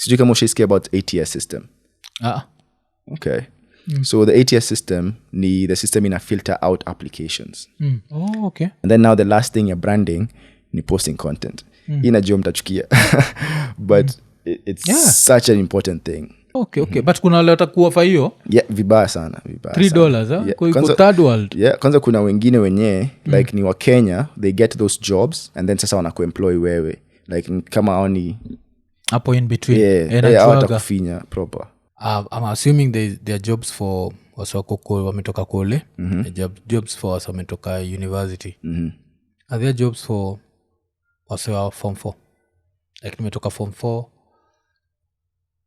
Sijui kama ushaisikia about ATS system. Okay. So the ATS system ni the system ina filter out applications. Oh, okay. And then now the last thing you're branding ni posting content. Inajua mtachukia. But it's such an important thing. Okay. But kuna wale watakuwa hiyo? Yeah, vibaya sana. $3, kwa third world. Yeah, kwanza kuna wengine wenye like ni wa Kenya, they get those jobs and then sasa wanakuemploy wewe. Like kama oni hapo in between. Yeah, watakufinya proper. I'm assuming there are jobs for wasoko wametoka kule, jobs for wametoka university. Are there jobs for also form 4? Like nimetoka form 4.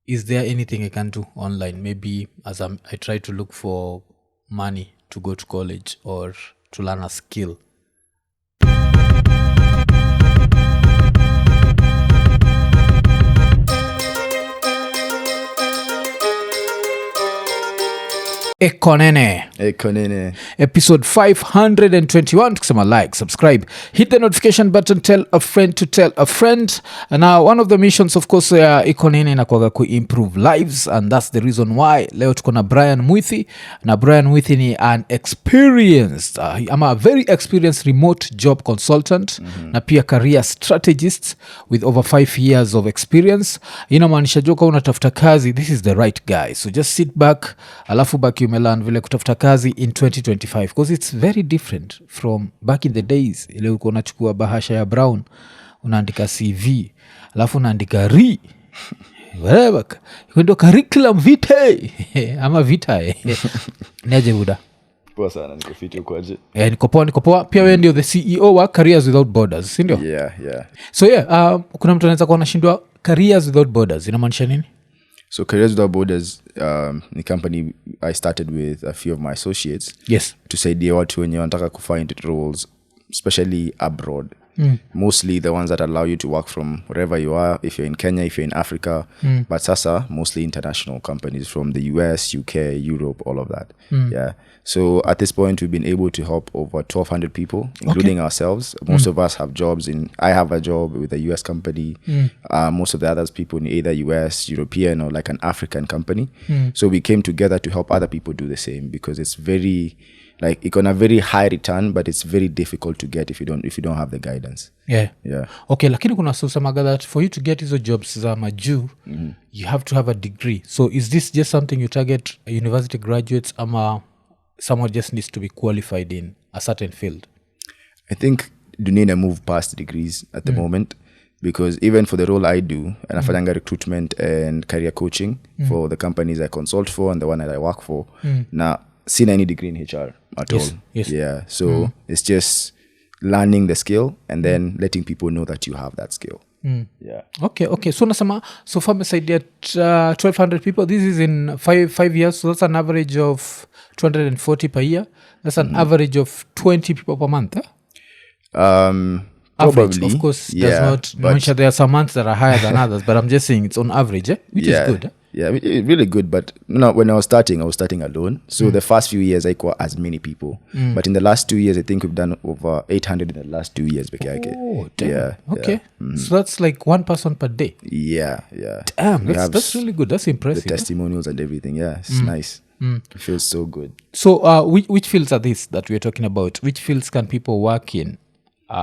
Is there anything I can do online? Maybe as I try to look for money to go to college or to learn a skill. Iko Nini. Episode 521. Tukisema like, subscribe, hit the notification button, tell a friend to tell a friend. And now one of the missions of course Iko Nini inakuwa ku-improve lives, and that's the reason why leo tuko na Brian Mwithi. Na Brian Mwithi ni an experienced a very experienced remote job consultant na pia career strategist with over 5 years of experience. Inamaanisha joka unatafuta kazi, this is the right guy. So just sit back, alafu baki umelan vile kutafuta kazi in 2025, because it's very different from back in the days ile ulikuwa unachukua bahasha ya brown unaandika CV alafu unaandika whatever kwendo curriculum vitae ama vitae neje buda. Poa sana, niko fiti uko aje? Niko poa. Pia wewe ndio the CEO wa Careers Without Borders, si ndio? Yeah. So kuna mtu anaweza kuwa anashindwa Careers Without Borders inamaanisha nini? So Careers Without Borders ni company I started with a few of my associates. Yes. Tusaidia watu wenye wanataka kufind roles, especially abroad. Mostly the ones that allow you to work from wherever you are, if you're in Kenya, if you're in Africa. But sasa, mostly international companies from the US, UK, Europe, all of that. Yeah. So at this point, we've been able to help over 1,200 people, including ourselves. Most of us have jobs I have a job with a US company. Most of the others people in either US, European, or like an African company. So we came together to help other people do the same, because it's very... like it's on a very high return, but it's very difficult to get if you don't have the guidance. Yeah. Okay, lakini kuna susamaga that for you to get hizo jobs za majuu, you have to have a degree. So is this just something you target university graduates, ama someone just needs to be qualified in a certain field? I think dunia move past degrees at the moment, because even for the role I do, and I recruitment and career coaching for the companies I consult for and the one that I work for, now seen any degree in HR at all. Yes. Yeah. So it's just learning the skill and then letting people know that you have that skill. Yeah. Okay. So nasema, so far beside 1,200 people, this is in 5 years. So that's an average of 240 per year. That's an average of 20 people per month. Probably. Average, of course, does not mention there are some months that are higher than others, but I'm just saying it's on average, which is good. Yeah, really good. But when I was starting alone. So the first few years, I got as many people. But in the last 2 years, I think we've done over 800 in the last 2 years. Oh, damn. Yeah. Okay. So that's like one person per day. Yeah. Damn, that's really good. That's impressive. The testimonials and everything. Yeah, it's nice. It feels so good. So which fields are these that we're talking about? Which fields can people work in?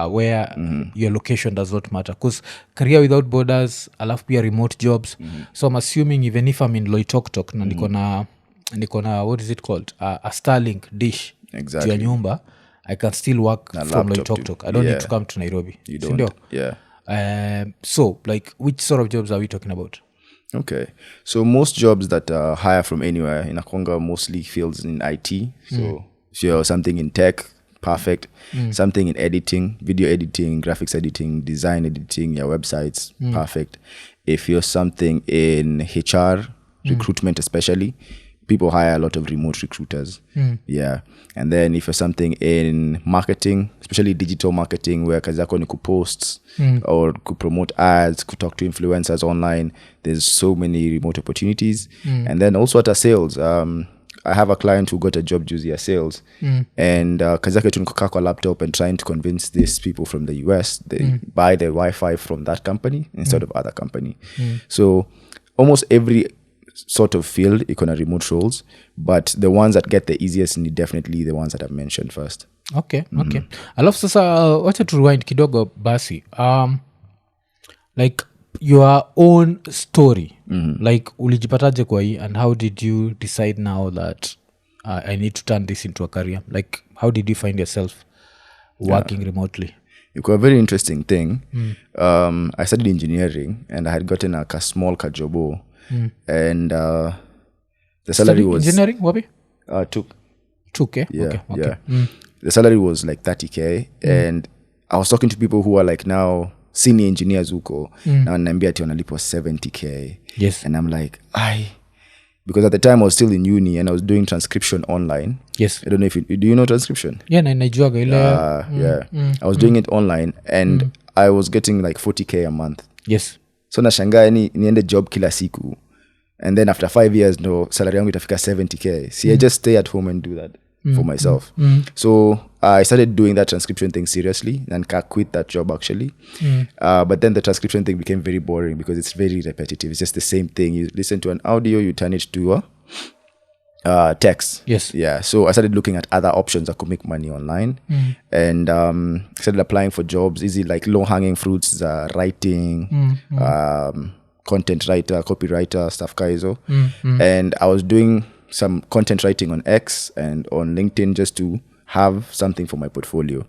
Where your location does not matter, because Career Without Borders alafu pia remote jobs. So I'm assuming even if I'm in Loitoktok na niko na what is it called, a Starlink dish exactly ya nyumba, I can still work from Loitoktok. I don't need to come to Nairobi. You don't. So like which sort of jobs are we talking about? Okay, so most jobs that hire from anywhere inakonga mostly fields in IT. So if you're something in tech, perfect. Something in editing, video editing, graphics editing, design editing, your websites, perfect. If you're something in HR, recruitment especially, people hire a lot of remote recruiters. Yeah. And then if you're something in marketing, especially digital marketing, where kazi yako ni kupost or promote ads, talk to influencers online, there's so many remote opportunities. And then also at sales, I have a client who got a job juzi sales, and kazi yake tu ni kukaa kwa laptop and trying to convince these people from the US they buy their Wi-Fi from that company instead of other company. So almost every sort of field iko na remote roles, but the ones that get the easiest ni definitely the ones that I've mentioned first. Okay. Alafu sasa wacha tu rewind kidogo basi. Like your own story, like ulijipataje kwa hii, and how did you decide now that I need to turn this into a career? Like how did you find yourself working remotely? It was a very interesting thing. I studied engineering and I had gotten a small kajobo, and the salary was engineering. Wapi? Took. Yeah. Okay. The salary was like 30K, and I was talking to people who are like now senior engineers huko, na wananiambia ati wanalipwa 70K. Yes. And I'm like, because at the time I was still in uni and I was doing transcription online. Yes. I don't know if do you know transcription? Yeah, naijuaga ile. I was doing it online, and I was getting like 40K a month. Yes. So nashangaa niende job kila siku, and then after 5 years no salary yangu itafika 70K. I just stay at home and do that for myself. So I started doing that transcription thing seriously and quit that job actually. But then the transcription thing became very boring because it's very repetitive. It's just the same thing. You listen to an audio, you turn it to a text. Yes. Yeah. So I started looking at other options that could make money online, and started applying for jobs. Easy, like low-hanging fruits, writing, content writer, copywriter, stuff kaizo. And I was doing some content writing on X and on LinkedIn just to have something for my portfolio.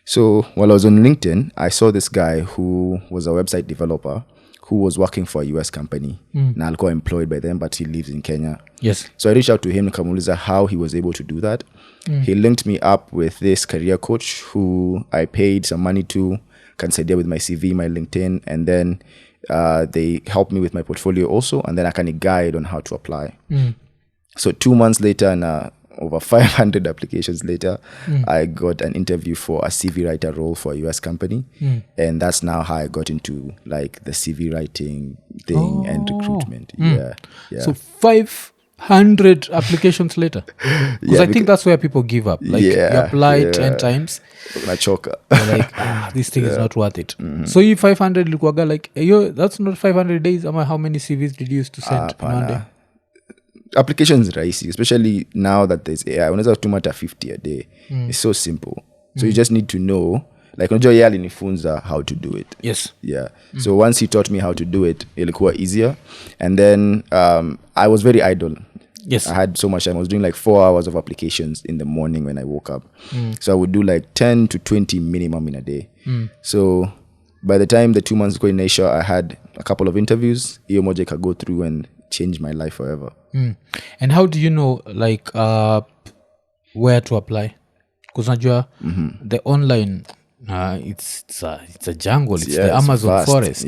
So while I was on LinkedIn, I saw this guy who was a website developer who was working for a US company. Na alikuwa employed by them, but he lives in Kenya. Yes. So I reached out to him, nikamuuliza how he was able to do that. He linked me up with this career coach who I paid some money to, kanisaidia with my CV, my LinkedIn, and then they helped me with my portfolio also, and then I can guide on how to apply. So 2 months later and over 500 applications later, I got an interview for a CV writer role for a US company. And that's now how I got into like the CV writing thing and recruitment. Yeah. So 500 applications later? Because I think that's where people give up. Like you apply 10 times. Nachoka. Like, this thing is not worth it. So you 500 likuwaga like, that's not 500 days. How many CVs did you use to send in one day? Applications rahisi, especially now that there's AI. Unaweza tuma hata 50 a day. It's so simple. So you just need to know, like unajua yeye alinifunza how to do it. Yes. Yeah. So once he taught me how to do it, ilikuwa easier. And then I was very idle. Yes. I had so much time. I was doing like 4 hours of applications in the morning when I woke up. So I would do like 10 to 20 minimum in a day. So by the time the 2 months go in Asia, I had a couple of interviews. Iyo moja ika go through and change my life forever. And how do you know like where to apply? Because najua the online it's a jungle. It's the Amazon vast forest.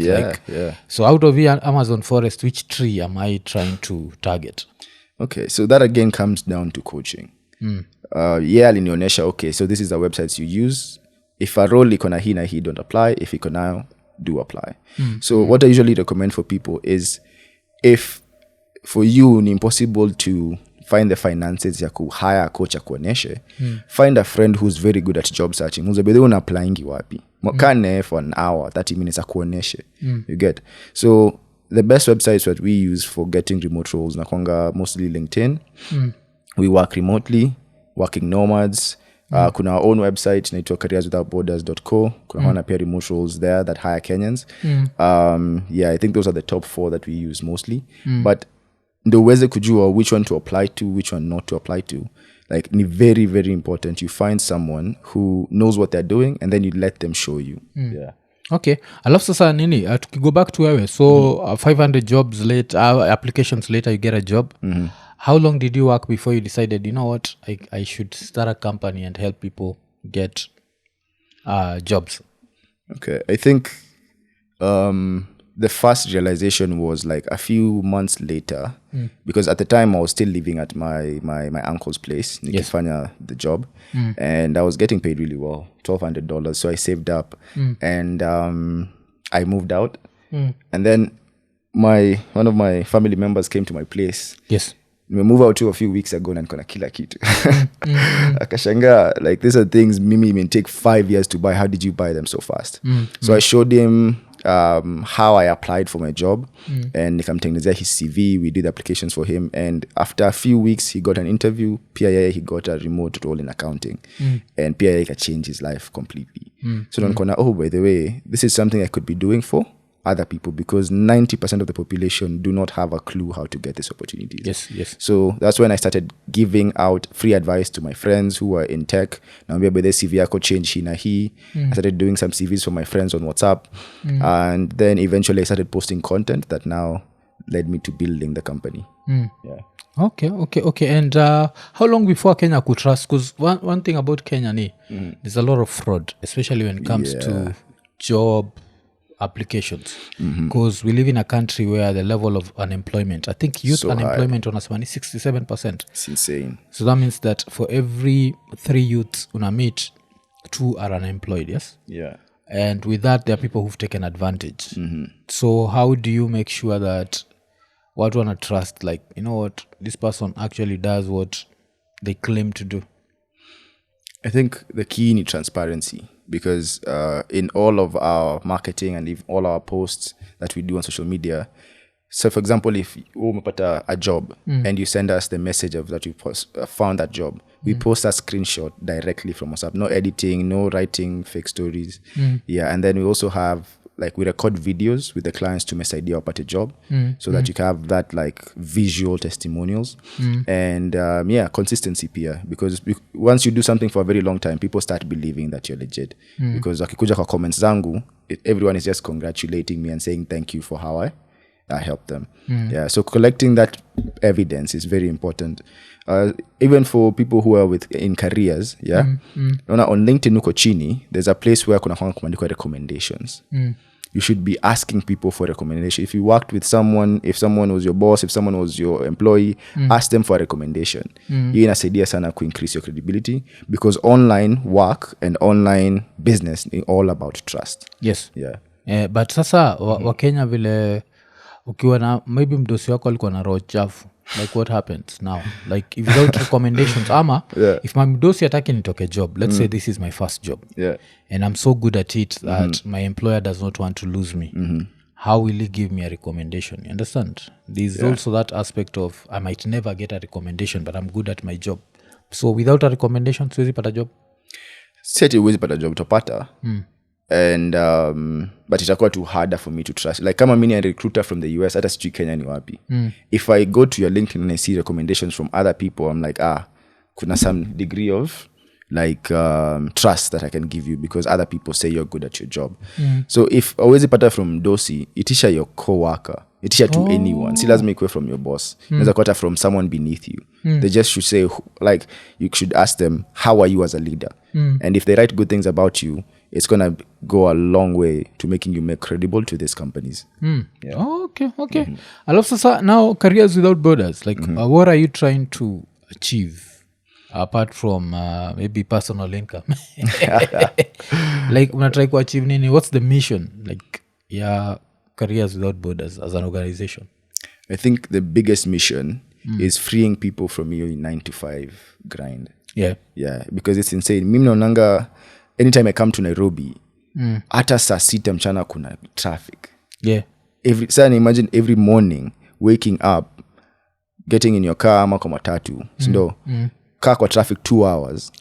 So out of the Amazon forest, which tree am I trying to target? Okay, so that again comes down to coaching. Alinionyesha, okay, so this is the websites you use. If a role iko na hii, don't apply. If iko now, do apply. So what I usually recommend for people is, if for you ni impossible to find the finances ya kuhire a coach akuoneshe, find a friend who's very good at job searching. Muzabedhe una applyingi wapi? Kane for an hour, 30 minutes akuoneshe. You get? So the best websites that we use for getting remote roles nakwanga mostly LinkedIn. We work remotely, working nomads. Kuna our own website naitwa careerswithoutborders.co. Kuna wana pia remote roles there that hire Kenyans. I think those are the top 4 that we use mostly. But ndo uweze kujua which one to apply to, which one not to apply to. Like ni very, very important you find someone who knows what they're doing and then you let them show you. Okay. Alafu sasa nini, tukigo back to wewe, so 500 jobs later, applications later, you get a job. How long did you work before you decided, you know what, I should start a company and help people get jobs? Okay. I think the first realization was like a few months later, because at the time I was still living at my uncle's place, nikifanya the job, and I was getting paid really well, $1,200. So I saved up and I moved out, and then one of my family members came to my place. Yes. Move out a few weeks ago na niko na kila kitu. Akashangaa, like these are things mimi may take 5 years to buy. How did you buy them so fast? So I showed him how I applied for my job, and nikamtengenezea his CV. We did applications for him, and after a few weeks he got an interview. PIA, he got a remote role in accounting, and PIA can change his life completely. So don't corner, oh, by the way, this is something I could be doing for other people, because 90% of the population do not have a clue how to get these opportunities. Yes. So that's when I started giving out free advice to my friends who were in tech. Now maybe the CV I could change I started doing some CVs for my friends on WhatsApp, and then eventually I started posting content that now led me to building the company. Yeah. Okay. And how long before Kenya could trust? Because one thing about Kenya, there's a lot of fraud, especially when it comes to job applications, because we live in a country where the level of unemployment, I think youth unemployment on Asmani 67%. It's insane. So that means that for every 3 youths una meet, 2 are unemployed. Yes. Yeah. And with that, there are people who've taken advantage. So how do you make sure that what wanna trust, like, you know what, this person actually does what they claim to do? I think the key is transparency, because in all of our marketing and all our posts that we do on social media, so for example, if you umepata a job and you send us the message of that you found that job, we post a screenshot directly from WhatsApp. No editing, no writing fake stories. Yeah, and then we also have, like, we record videos with the clients to mesaidia wapate job, so that you can have that, like, visual testimonials. And consistency pia, because once you do something for a very long time, people start believing that you're legit. Because wakikuja kwa comments zangu, everyone is just congratulating me and saying thank you for how I help them. Yeah, so collecting that evidence is very important. Even for people who are in careers, on LinkedIn uko chini, there's a place where kuna kuandikwa recommendations. You should be asking people for recommendation. If you worked with someone, if someone was your boss, if someone was your employee, ask them for a recommendation. Hii inasaidia sana to increase your credibility, because online work and online business is all about trust. Yes. Yeah. But sasa Wakenya vile ukiwa na maybe mdosi wako alikuwa na roho chafu, like what happens now, like if without recommendations if my mdosi ataki nitoke job, let's say this is my first job, and I'm so good at it that my employer does not want to lose me, how will he give me a recommendation? You understand? There's also that aspect of I might never get a recommendation, but I'm good at my job. So without a recommendation, siwezi pata job. Seti huwezi pata job utapata. And but itakuwa too harder for me to trust. Like kama mimi ni a recruiter from the US, hata sijui Kenya ni wapi. If I go to your LinkedIn and I see recommendations from other people, I'm like, kuna some degree of like trust that I can give you, because other people say you're good at your job. So if always pata from Dosi, itisha your co-worker, itisha to anyone. Si lazima ikuwe from your boss. Inaweza kuwa from someone beneath you. They just should say, like, you should ask them, how are you as a leader? And if they write good things about you, it's going to go a long way to making you more credible to these companies. Yeah. Okay. I love sasa now careers without borders. Like, what are you trying to achieve apart from maybe personal income? Like, unatry to achieve nini? What's the mission? Like, careers without borders as an organization. I think the biggest mission is freeing people from your 9-to-5 grind. Yeah, because it's insane. Mimi naonanga anytime I come to Nairobi, hata saa 6 mchana kuna traffic. Imagine every morning waking up, getting in your car ama kwa matatu, kaa kwa traffic 2 hours.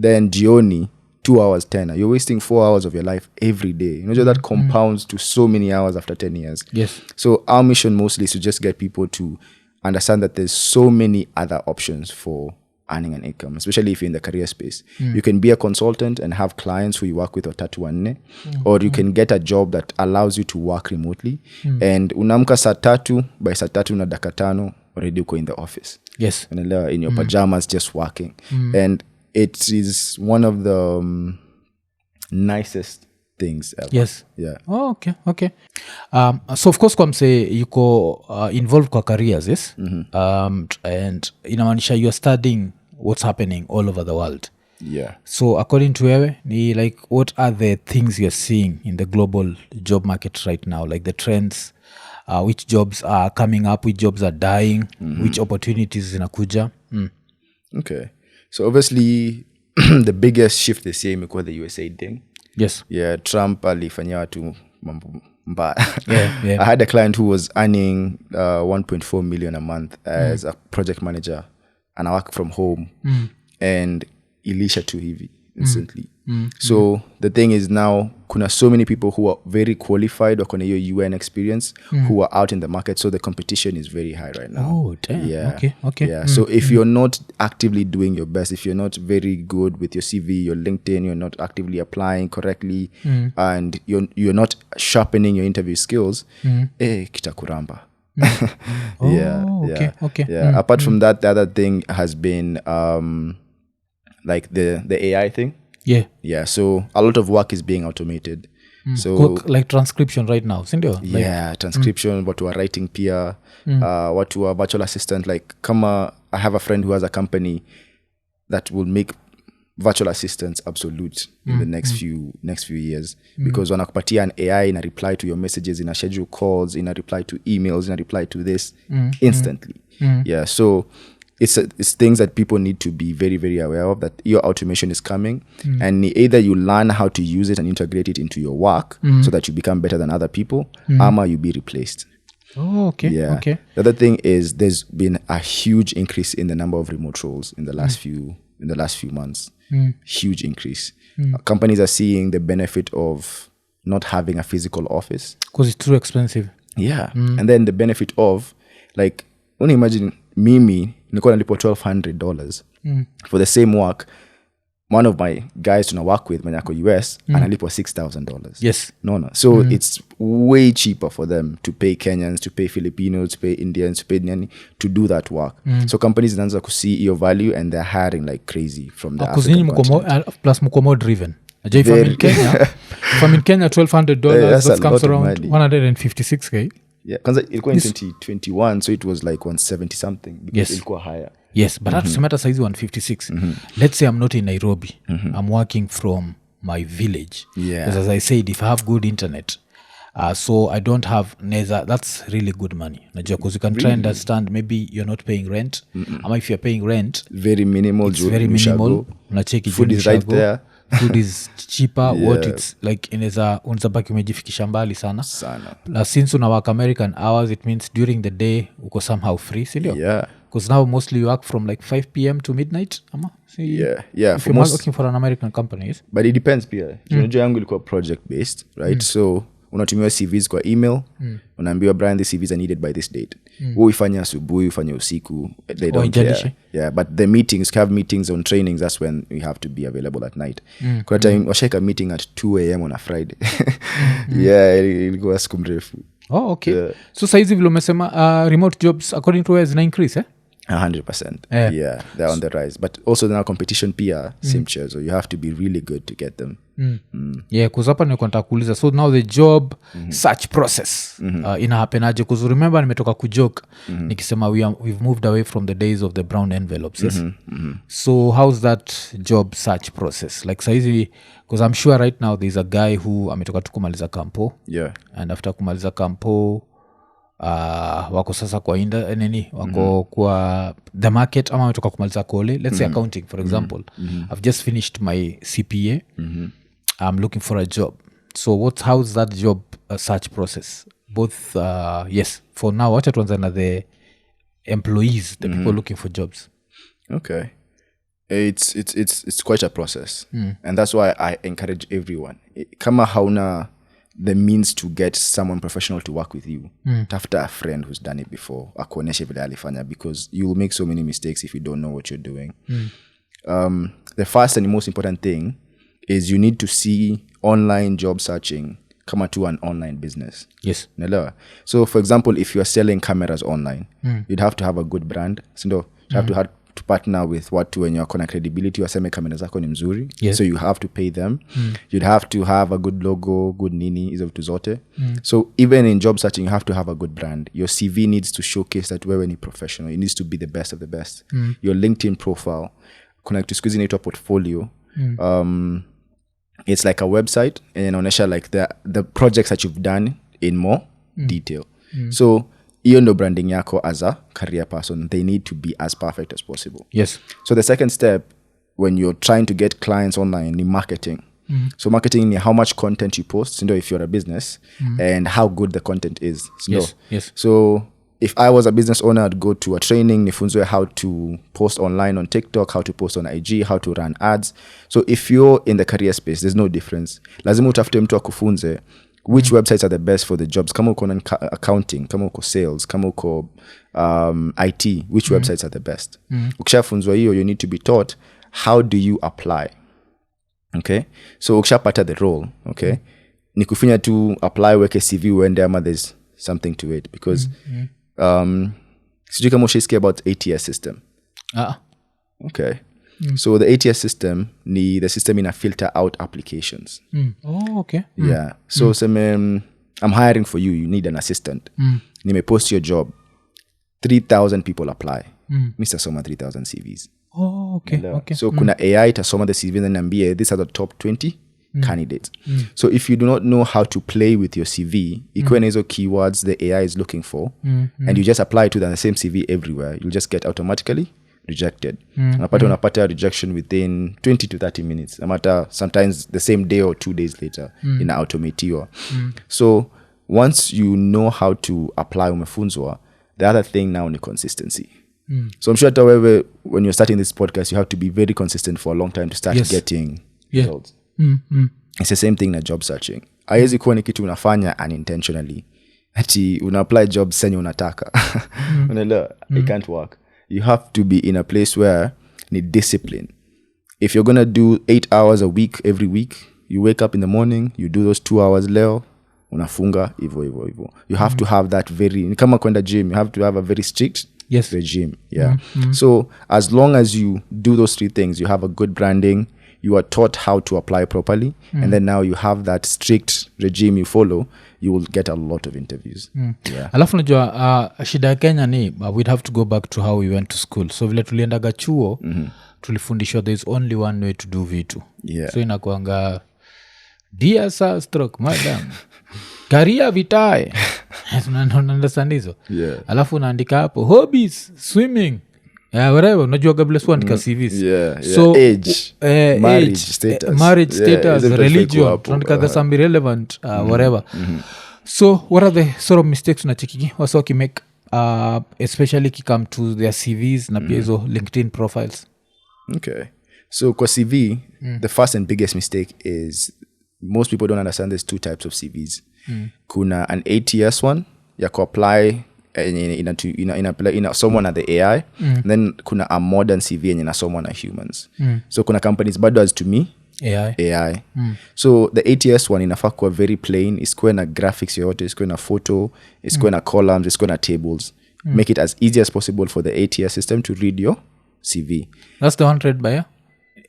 Then jioni 2 hours tena. You're wasting 4 hours of your life every day. You know that compounds to so many hours after 10 years. So our mission mostly is to just get people to understand that there's so many other options for earning an income, especially if you're in the career space. You can be a consultant and have clients who you work with watatu wanne, or you can get a job that allows you to work remotely. And unamka saa 3, by saa 3 na dakika 5 already uko in the office. In your pajamas just working. And it is one of the nicest things ever. Okay. So of course kwamse yuko involved kwa careers, yes? And inamaanisha you're studying what's happening all over the world. So according to wewe, like, what are the things you're seeing in the global job market right now, like the trends, which jobs are coming up, which jobs are dying, which opportunities zinakuja? Okay, so obviously the biggest shift the same is the USA thing. Yeah, Trump alifanyia watu I had a client who was earning 1.4 million a month as a project manager, and I work from home, and ilisha too heavy instantly. So the thing is now kuna so many people who are very qualified or kuna your UN experience who are out in the market, so the competition is very high right now. Oh damn. Okay. Yeah. So if you're not actively doing your best, if you're not very good with your CV, your LinkedIn, you're not actively applying correctly, and you're not sharpening your interview skills, kitakuramba. Yeah. Apart from that, the other thing has been like the AI thing. Yeah. So a lot of work is being automated. So like transcription right now, sindio? Transcription, what we are writing peer, what we are virtual assistant. Like, I have a friend who has a company that will make virtual assistants absolute in the next few years, because wanakupatia an AI in a reply to your messages, in a schedule calls, in a reply to emails, in a reply to this instantly. Yeah. So it's things that people need to be very, very aware of, that your automation is coming, and either you learn how to use it and integrate it into your work so that you become better than other people, or you be replaced. Okay. The other thing is there's been a huge increase in the number of remote roles in the last few months. Huge increase. Companies are seeing the benefit of not having a physical office because it's too expensive. And then the benefit of, like, only imagine mimi nilikuwa nalipo $1,200 for the same work. One of my guys tuna work with mwenye ako US analipo $6,000. So it's way cheaper for them to pay Kenyans, to pay Filipinos, to pay Indians, to pay Nani, to do that work. So companies zinaanza ku see your value, and they're hiring like crazy from the African continent. Plus mko more driven. If I'm in Kenya, $1,200 that comes around $156K. Yeah, kwanza ilikuwa in 2021, so it was like 170 something because ilikuwa higher. Yes, but hata saizi 156. Let's say I'm not in Nairobi. I'm working from my village. Because as I said, if I have good internet, so I don't have neither, that's really good money. Najua, because you can try and understand, maybe you're not paying rent. Ama if you're paying rent, very minimal. It's very minimal. Food is right there. Food is cheaper. What it's like, unaweza baki umejifikisha mbali sana. Since una work American hours, it means during the day uko somehow free, sindio? Because now mostly you work from like 5 p.m. to midnight. If you're working for an American company, yes? But it depends pia. Unajua yangu ilikuwa project based, right? So unatumiwa CVs kwa email, unaambiwa Brian, the CVs are needed by this date. Uifanya asubuhi, ufanya usiku, they don't care. But the meetings, have meetings on trainings, that's when we have to be available at night. Kwa time washaika meeting at 2 a.m. on a Friday. Ilikuwa siku mrefu. So saizi vile umesema remote jobs according to where zina increase, 100%. They're on the rise. But also now competition pia same chair, so you have to be really good to get them. Because hapa nilikuwa nataka kuuliza, so now the job search process ina happen aje? Because remember nimetoka kujoke nikisema we've moved away from the days of the brown envelopes, yes? So how's that job search process like saizi? Because I'm sure right now there's a guy who ametoka tu kumaliza kampo, and after kumaliza kampo wako sasa kwa wako kwa the market, ama ametoka kumaliza kole, let's say accounting for example. I've just finished my CPA. I'm looking for a job. So how's that job search process? Both for now, wacha tuanze na the employees, the people looking for jobs. Okay. It's quite a process. And that's why I encourage everyone. Kama hauna the means to get someone professional to work with you, tafuta a friend who's done it before, akuoneshe vile alifanya, because you will make so many mistakes if you don't know what you're doing. The first and most important thing is you need to see online job searching kama to an online business. Yes. So for example, if you're selling cameras online, you'd have to have a good brand. So you have to partner with watu wenye wako na credibility, waseme kamera zako ni mzuri. So you have to pay them. You'd have to have a good logo, good nini, hizo vitu zote. So even in job searching, you have to have a good brand. Your CV needs to showcase that wewe ni professional. It needs to be the best of the best. Your LinkedIn profile, kuna kitu siku hizi inaitwa portfolio. It's like a website, and inaonyesha like the projects that you've done in more detail. So hiyo ndo branding yako as a career person. They need to be as perfect as possible. Yes. So the second step when you're trying to get clients online ni marketing. So marketing ni how much content you post, if you're a business, and how good the content is. Yes. So if I was a business owner, I'd go to a training, nifunzwe how to post online on TikTok, how to post on IG, how to run ads. So if you're in the career space, there's no difference. Lazima utafute mtu akufunze which websites are the best for the jobs. Kama uko accounting, kama uko sales, kama uko IT, which websites are the best. Ukishafunzwa hiyo, you need to be taught how do you apply. Okay? So ukishapata the role, okay? Ni kufinya tu apply, weke CV uende, ama there's something to it, because sijui kama ushaisikia about ATS system. Okay. So the ATS system ni the system ina filter out applications. Oh, okay. Yeah. So I'm hiring for you, you need an assistant. Nime post your job, 3,000 people apply. Mr. Soma 3,000 CVs. Oh, okay. So kuna AI itasoma the CV and ambie, these are the top 20 candidates. So if you do not know how to play with your CV, ikuwe na hizo keywords the AI is looking for, and you just apply to the same CV everywhere, you'll just get automatically rejected. Unapata rejection within 20 to 30 minutes. Sometimes the same day or 2 days later, ina automatiwa. So once you know how to apply umefunzwa, the other thing now is consistency. So I'm sure that when you're starting this podcast, you have to be very consistent for a long time to start getting results. It's the same thing na job searching. Haiwezi kuwa ni kitu unafanya unintentionally. Ati una apply jobs senye unataka. It can't work. You have to be in a place where need discipline. If you're going to do 8 hours a week, every week, you wake up in the morning, you do those 2 hours leo, unafunga, ivo. You have to have that kama kwenda gym, you have to have a very strict regime. Yeah. So as long as you do those 3 things, you have a good branding, you are taught how to apply properly, and then now you have that strict regime you follow, you will get a lot of interviews. Yeah. Alafu najua shida ya Kenya ni we'd have to go back to how we went to school. So vile tuliendaga chuo, tulifundishwa there's only one way to do vitu. Yeah. So inakuanga dear sir stroke madam career vitae. Understand hizo? Yeah. Alafu unaandika hapo hobbies, swimming, whatever, unajua kabla sio andika CVs. So age, marriage status, religion, tunaandika some relevant whatever. So what are the sort of mistakes unachekiki wasa wakimake especially kikam to their CVs na pia hizo LinkedIn profiles? Okay. So kwa CV, the first and biggest mistake is most people don't understand there's 2 types of CVs. Kuna an ATS one ya apply inasomwa na the AI, then kuna a modern CV yenye inasomwa na humans. So kuna companies bado as to me AI. So the ATS one inafaa kuwa very plain, isikuwe na graphics yoyote, isikuwe na photo, isikuwe na columns, isikuwe na tables. Make it as easy as possible for the ATS system to read your CV. That's the one read by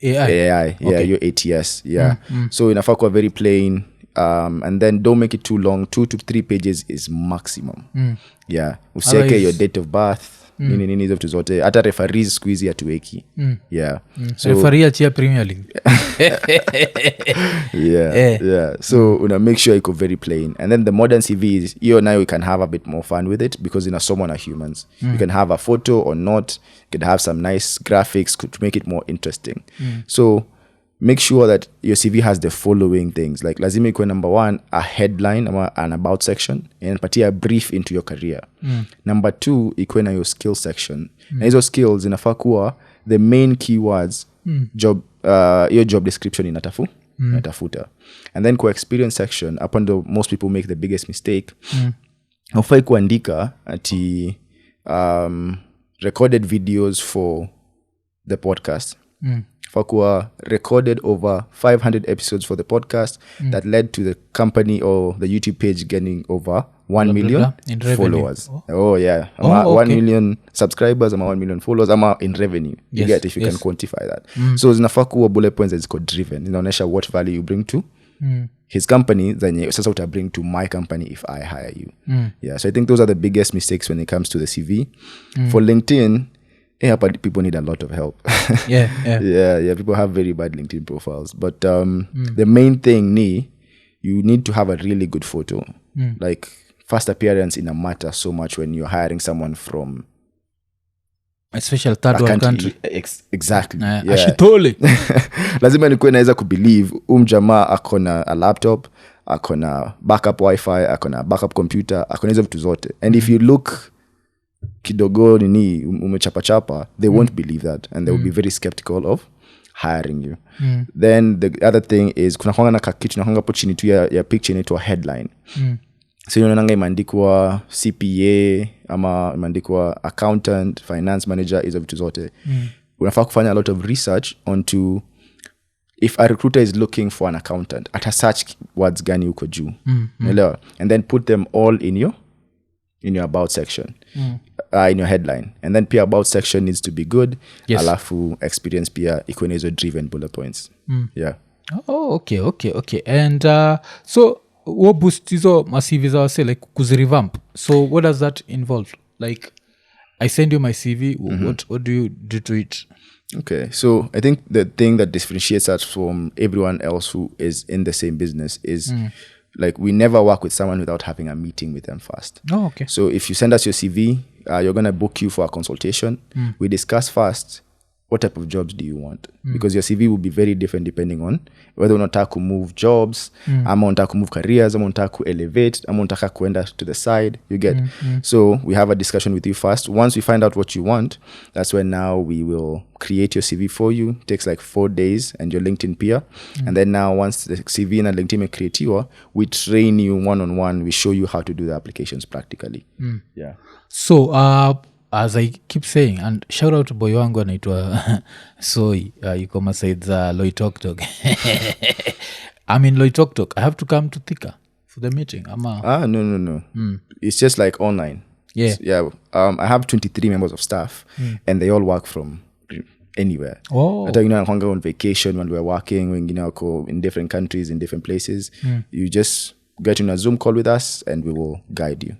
AI? Yeah, your ATS. Yeah. So inafaa kuwa very plain, and then don't make it too long. 2 to 3 pages is maximum. Yeah. Useke your date of birth, nini hizo vitu zote. Hata referees squeeze hatuweki. Yeah. So referee achia Premier League. Yeah. So una make sure iko very plain. And then the modern CVs, now you can have a bit more fun with it because inasomwa na humans. You can have a photo or not. You can have some nice graphics to make it more interesting. So make sure that your CV has the following things. Like lazima ikuwe number 1, a headline or an about section, and patia a brief into your career. Number 2, ikuwe na your skill section. Na hizo skills inafaa kuwa the main keywords job, your job description inatafuta. And then kwa experience section, upon the most people make the biggest mistake. Hufai kuandika ati recorded videos for the podcast. Fakua recorded over 500 episodes for the podcast that led to the company or the YouTube page getting over 1 million followers. Yeah. 1 million subscribers, 1 million followers, in revenue. You get if you can quantify that. So zinafaa kuwa bullet points that is called driven. Inaonyesha what value you bring to his company, then sasa uta bring to my company if I hire you. Yeah. So I think those are the biggest mistakes when it comes to the CV. For LinkedIn, but people need a lot of help. Yeah. People have very bad LinkedIn profiles. But the main thing you need to have a really good photo. Like first appearance in a matter so much when you're hiring someone from especially third world country. Exactly. Ashitole. Lazima nikuwe naweza kubelieve jamaa akona a laptop, akona backup wifi, akona backup computer, akona hizo vitu zote. And if you look kidogo nini umechapa, they won't believe that, and they will be very skeptical of hiring you. Then the other thing is kuna kwanga na kakitu na kwanga po chini tu ya picture inaitwa headline. So unaona imeandikwa CPA ama imeandikwa accountant, finance manager, hizo vitu zote. Unafaa kufanya a lot of research onto if a recruiter is looking for an accountant, ata search words gani uko juu. Unaelewa? And then put them all in your about section. In your headline. And then pia about section needs to be good. Yes. Alafu experience pia iko na hizo driven bullet points. Yeah. Oh, okay. And so what boost hizo ma-CVs are say like kuzirevamp. So what does that involve? Like I send you my CV, what do you do to it? Okay, so I think the thing that differentiates us from everyone else who is in the same business is like we never work with someone without having a meeting with them first. Oh, okay. So if you send us your CV, you're going to book you for a consultation. We discuss first what type of jobs do you want, because your CV will be very different depending on whether unataka to move jobs, ama unataka to move careers, ama unataka to elevate, ama unataka kuenda to the side, you get. So we have a discussion with you first. Once we find out what you want, that's when now we will create your CV for you. It takes like 4 days, and your LinkedIn peer. And then now once the CV and LinkedIn create you, we train you one-on-one. We show you how to do the applications practically. Yeah. So as I keep saying, and shout out to boy wangu anaitwa Soy, yuko masaid za Loitoktok. I'm in Loitoktok. I have to come to Thika for the meeting. No. It's just like online. Yeah. So, I have 23 members of staff, and they all work from anywhere. Oh. Hata wengine on vacation when we're working, wengine wako in different countries, in different places. You just get in a Zoom call with us, and we will guide you.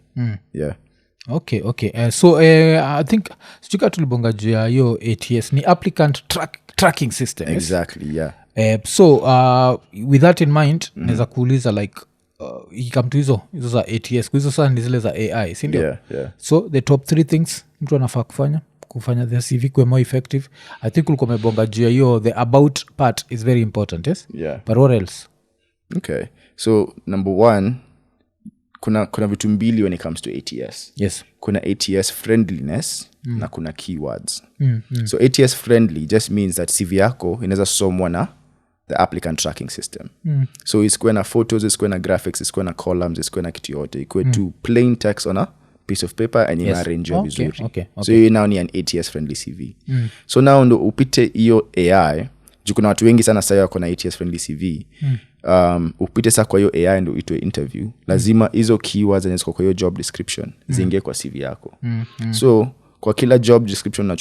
Yeah. Okay. So I think sijika tulibonga juu ya hiyo ATS ni applicant tracking system. Exactly, yeah. So with that in mind, naweza kuuliza like ikam to hizo za ATS, hizo sana ni zile za AI, si ndio? Yeah. So the top 3 things mtu anafaa kufanya the CV kuwe more effective. I think ulikuwa umebonga juu ya hiyo the about part is very important, yes? Yeah. But what else? Okay. So number 1, kuna vitu mbili when it comes to ATS. Yes. Kuna ATS friendliness na kuna keywords. So ATS friendly just means that CV yako inaweza somwa na the applicant tracking system. So isikuwe na photos, isikuwe na graphics, isikuwe na columns, isikuwe na kitu yote. Ikuwe to plain text on a piece of paper and ina-arrange vizuri. Okay. So you now ni an ATS friendly CV. So now ndo upite hiyo AI, juu kuna watu wengi sana sasa wako na ATS friendly CV. Upite sasa kwa hiyo AI ndo itwe interview, lazima hizo keywords zenye ziko kwa hiyo job description ziingie kwa CV yako. So kwa kila job description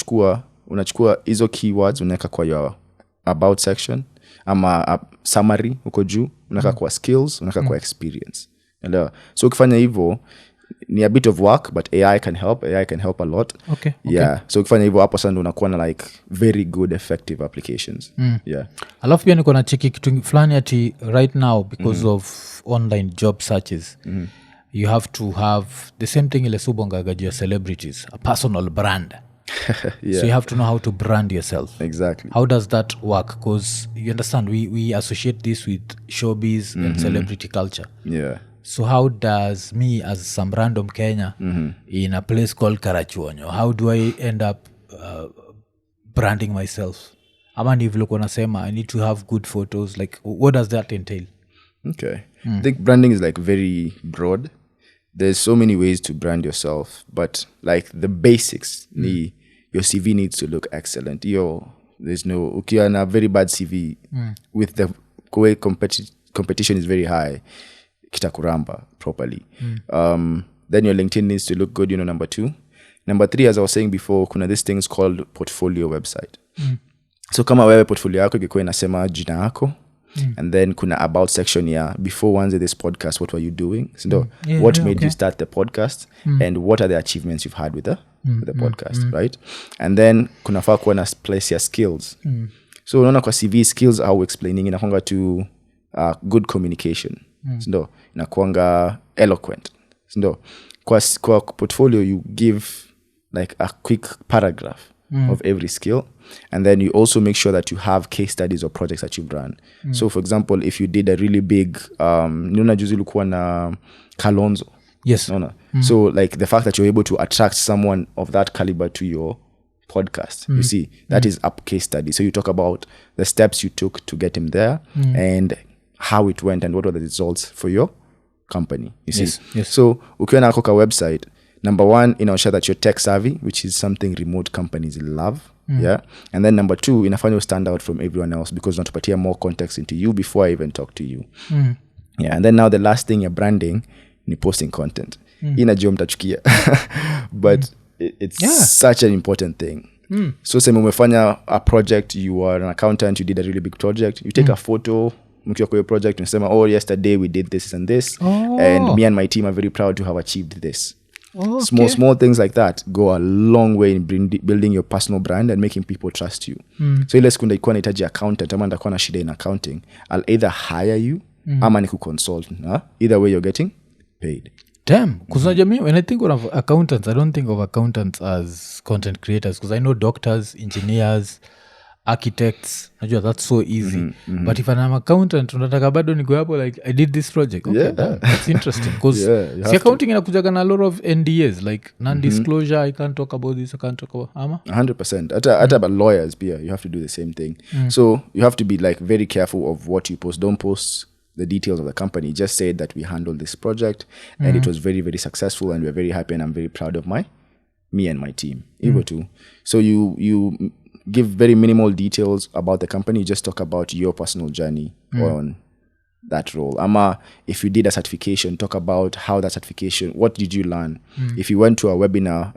unachukua hizo keywords unaweka kwa your about section ama summary uko juu, unaweka kwa skills, unaweka kwa experience. Elewa? So ukifanya hivyo ni a bit of work, but AI can help a lot. Okay. Yeah. So ukifanya hivyo hapo sasa unakuwa na like very good effective applications. Yeah. Alafu pia niko na cheki kitu fulani ati right now because of online job searches. You have to have the same thing ile subongagajia celebrities, a personal brand. Yeah. So you have to know how to brand yourself. Exactly. How does that work? Because you understand we associate this with showbiz and celebrity culture. Yeah. So how does me as some random Kenya in a place called Karachuonyo, how do I end up branding myself? Ama ni vile kuna sema I need to have good photos. Like what does that entail? Okay. I think branding is like very broad. There's so many ways to brand yourself, but like the basics, your CV needs to look excellent. There's no ukiwa na very bad CV with the way competition is very high, kitakuramba properly. Then your LinkedIn needs to look good, number 2. Number 3, as I was saying before, kuna this thing is called portfolio website. So kama wewe portfolio yako ikikuwa inasema jina yako, and then kuna about section ya before once this podcast, what were you doing? So what made you start the podcast, and what are the achievements you've had with the podcast, right? And then kuna faa kuwa na place ya skills. So unaona kwa CV skills au explaining inakuanga to good communication. Sindo, inakuanga eloquent. Sindo, kwa portfolio you give like a quick paragraph of every skill. And then you also make sure that you have case studies or projects that you've run. So for example, if you did a really big, nuna juzi ulikuwa na Kalonzo. Yes. So like the fact that you're able to attract someone of that caliber to your podcast, you see, that is up case study. So you talk about the steps you took to get him there and how it went and what were the results for your company, you see. Yes. So ukiwa na koka website, number one, inaonyesha that you're tech savvy, which is something remote companies love. Yeah. And then number two, inafanya you stand out from everyone else because unatupatia more context into you before I even talk to you. Yeah. And then now the last thing, you're branding, ni posting content. Inajua mtachukia. But it's such an important thing. So sema umefanya a project, you are an accountant, you did a really big project, you take a photo mkiwa kwa your project, unasema, oh, yesterday we did this and this, and me and my team are very proud to have achieved this. Small things like that go a long way in building your personal brand and making people trust you. So ile siku ndaikuwa nahitaji accountant ama ndakuwa na shida in accounting, I'll either hire you ama nikukonsult. Either way you're getting paid. Damn, because when I think of accountants, I don't think of accountants as content creators, because I know doctors, engineers, architects, that's so easy. But if I'm an accountant, unataka bado niko hapo like I did this project. Okay, that's interesting, because accounting inakujaga na a lot of NDAs, like non-disclosure, I can't talk about this, I can't talk about 100%. Hata about lawyers pia, you have to do the same thing. So you have to be like very careful of what you post. Don't post the details of the company. Just say that we handled this project and it was very, very successful and we're very happy and I'm very proud of me and my team. Ego too. So you give very minimal details about the company. You just talk about your personal journey on that role. Ama if you did a certification, talk about how that certification, what did you learn? If you went to a webinar,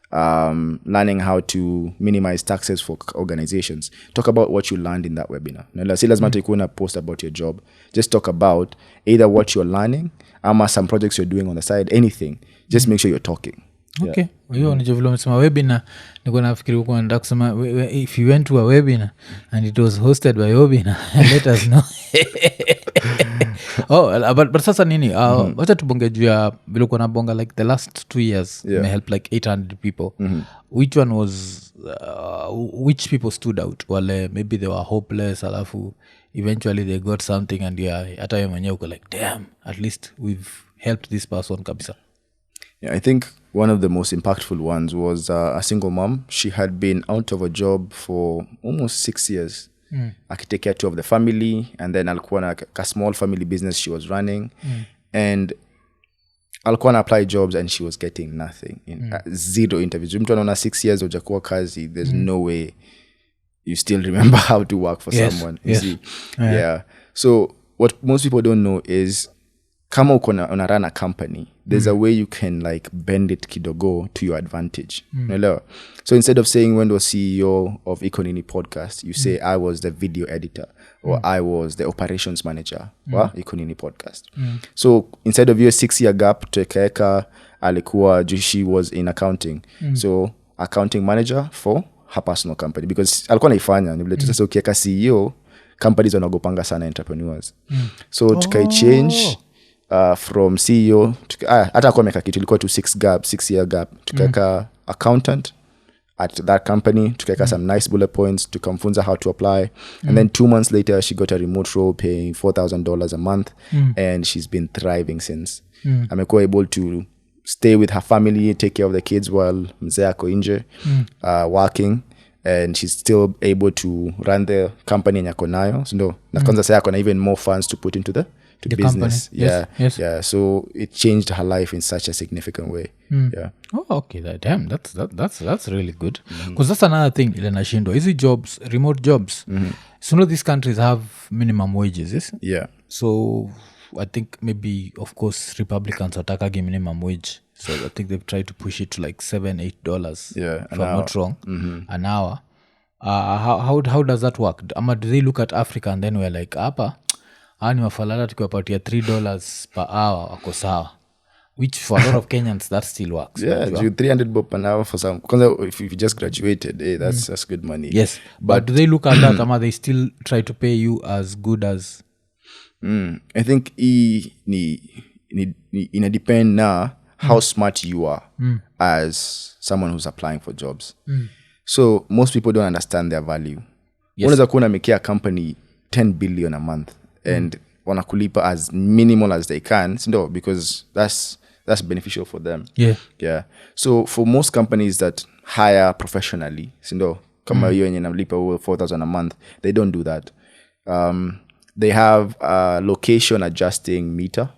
learning how to minimize taxes for organizations, talk about what you learned in that webinar. Si lazima ikuwe na post about your job. Just talk about either what you're learning ama some projects you're doing on the side, anything. Just make sure you're talking. Okay. Hiyo nijo vile umesema webinar, niko nafikiri uko nataka kusema if you went to a webinar and it was hosted by webinar, let us know. But sasa nini, wacha tubonge juu ya vile uko nabonga like the last 2 years may help like 800 people. Which one was which people stood out? Wale maybe they were hopeless, alafu eventually they got something and hata wewe mwenyewe uko like damn, at least we've helped this person kabisa. Yeah, I think one of the most impactful ones was a single mom. She had been out of a job for almost 6 years. Akitake care of the family, and then alikuwa na a small family business she was running. And alikuwa na apply jobs and she was getting nothing. Zero interviews. Mtu anaona 6 years hujakuwa kazi, there's no way you still remember how to work for someone. You see? Yeah. So what most people don't know is kama uko na run a company, there's a way you can like bend it kidogo to your advantage. So instead of saying when was CEO of IKONINI podcast, you say I was the video editor or I was the operations manager wa IKONINI podcast. So instead of your 6-year gap, Tekeka alikuwa she was in accounting. So accounting manager for her personal company, because alikuwa naifanya ni vile sasa ukiweka CEO, companies wanagopanga sana entrepreneurs. So tukai change from CEO hata kwa meka kitu ilikuwa to 6-year gap, tukaweka accountant at that company, tukaweka some nice bullet points, tukamfunza how to apply, and then 2 months later she got a remote role paying $4,000 a month, and she's been thriving since. Amekuwa able to stay with her family, take care of the kids while mzee ako nje working, and she's still able to run the company nyako nayo. So na kwanza sasa ako na even more funds to put into the business. Yes. Yeah. So it changed her life in such a significant way. Yeah. Oh, okay. Damn, that's really good. Because that's another thing. Ile nashindo. Easy jobs, remote jobs. So these countries have minimum wages. Yes? Yeah. So I think maybe, of course, Republicans atakagi minimum wage. So I think they've tried to push it to like $7-8. Yeah, if I'm not wrong, an hour. How does that work? Do they look at Africa and then we're like, apa, ni mafalala tukiwapatia $3 per hour wako sawa, which for a lot of Kenyans that still works. Yeah, $300 per hour for some. If you just graduated, that's good money. Yes, but do they look at that? They still try to pay you as good as? I think ina depend na how smart you are as someone who's applying for jobs. So most people don't understand their value. Unaweza kuwa unamekea company 10 billion a month and wanakulipa as minimal as they can, because that's beneficial for them. Yeah. So for most companies that hire professionally, kama hiyo yenye nalipa 4,000 a month, they don't do that. They have a location adjusting meter.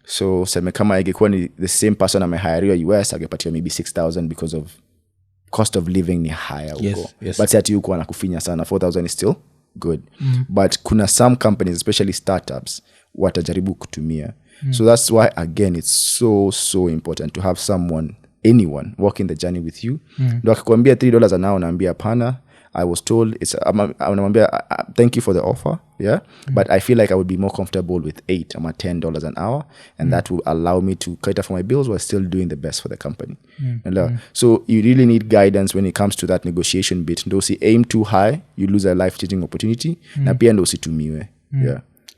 So seme kama ingekuwa ni the same person amehire US, agepatia maybe 6,000 because of cost of living ni higher huko. But sati huko anakufinya sana, 4,000 is still good. But kuna some companies, especially startups, watajaribu kutumia. So that's why, again, it's so important to have anyone walking the journey with you. Ndo akikwambia $3 an hour, naambia pana, I was told thank you for the offer, but I feel like I would be more comfortable with $8 or $10 an hour, and that will allow me to cater for my bills while still doing the best for the company. So you really need guidance when it comes to that negotiation bit. Ndo si aim too high, you lose a life-changing opportunity, na pia ndo usitumiwe.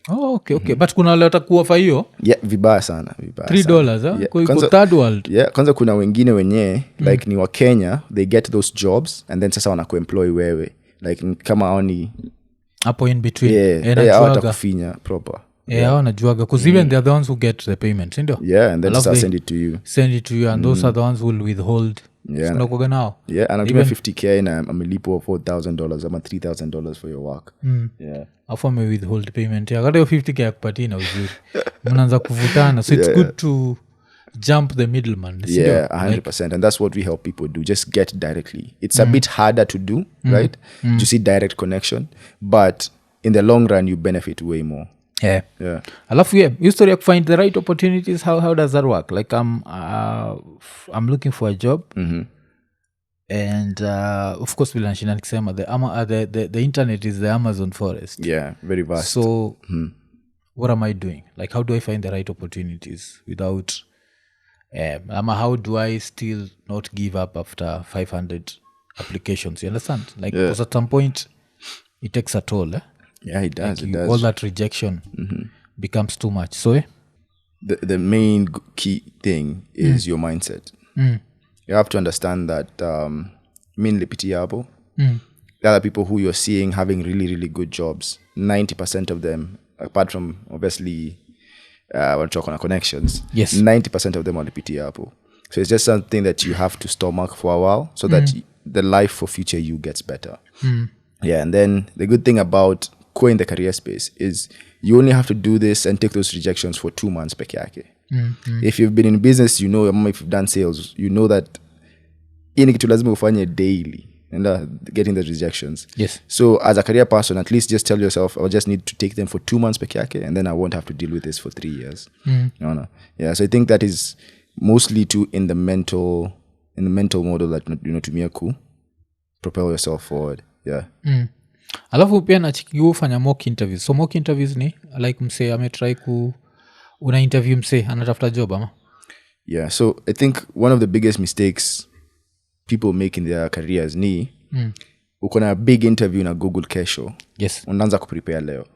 Okay. But kuna wale watakuofa hiyo? Vibaya sana. $3, kwa third world. Kwanza kuna wengine wenye, like ni wa Kenya, they get those jobs, and then sasa wanakuemploy wewe. Like kama oni hapo in between. Watakufinya proper. Wanajuaga. Because even they are the ones who get the payment, sindio? And then send it to you. And those are the ones who will withhold. Sinakuaga nao? Anatumia $50,000 na amelipo $4,000 ama $3,000 for your work. Afu ame withhold payment. Kata hiyo $50,000 ya kupatia na uzuri. Mnaanza kuvutana. So it's good to jump the middleman. 100%. And that's what we help people do. Just get directly. It's a bit harder to do, right? To see direct connection. But in the long run, you benefit way more. Alafu your story to find the right opportunities, how does that work? Like I'm looking for a job, and of course vile nashina nikisema the internet is the Amazon forest. Very vast. So what am I doing? Like how do I find the right opportunities without how do I still not give up after 500 applications? You understand? Like because at some point it takes a toll. It does. Like it does. All that rejection becomes too much. So the main key thing is your mindset. You have to understand that the other people who you're seeing having really, really good jobs, 90% of them, apart from obviously connections, 90% of them are lipitia hapo. So it's just something that you have to stomach for a while so that the life for future you gets better. And then the good thing about in the career space is you only have to do this and take those rejections for 2 months peke yake. If you've been in business, if you've done sales, you know that ini kitu lazima ufanye daily and getting the rejections. So as a career person, at least just tell yourself, I just need to take them for 2 months peke yake, and then I won't have to deal with this for 3 years. So I think that is mostly in the mental model that tumia ku propel yourself forward. Alafu pia nachikifanya mock interviews. So mock interviews ni like mse ametry una interview mse anatafuta job ama? So I think one of the biggest mistakes people make in their careers ni uko na big interview na Google kesho. Unaanza kuprepare leo.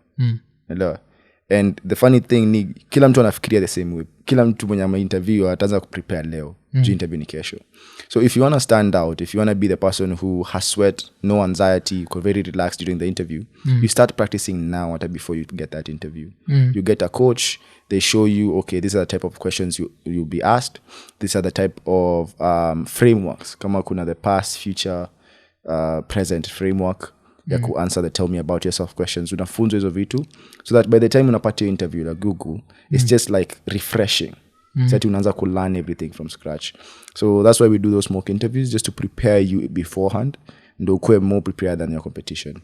And the funny thing ni kila mtu anafikiria the same way. Kila mtu mwenye interview ataanza kuprepare leo. Interview ni kesho. So if you want to stand out, if you want to be the person who has sweat, no anxiety, very relaxed during the interview, you start practicing now before you get that interview. You get a coach, they show you, okay, these are the type of questions you'll be asked. These are the type of frameworks. Kama kuna the past, future, present framework. Ya ku answer the tell me about yourself questions. Unafunzwa hizo vitu. So that by the time unapata your interview na Google, it's just like refreshing. So unaanza ku learn everything from scratch. So that's why we do those mock interviews, just to prepare you beforehand. Ndo ukue more prepared than your competition.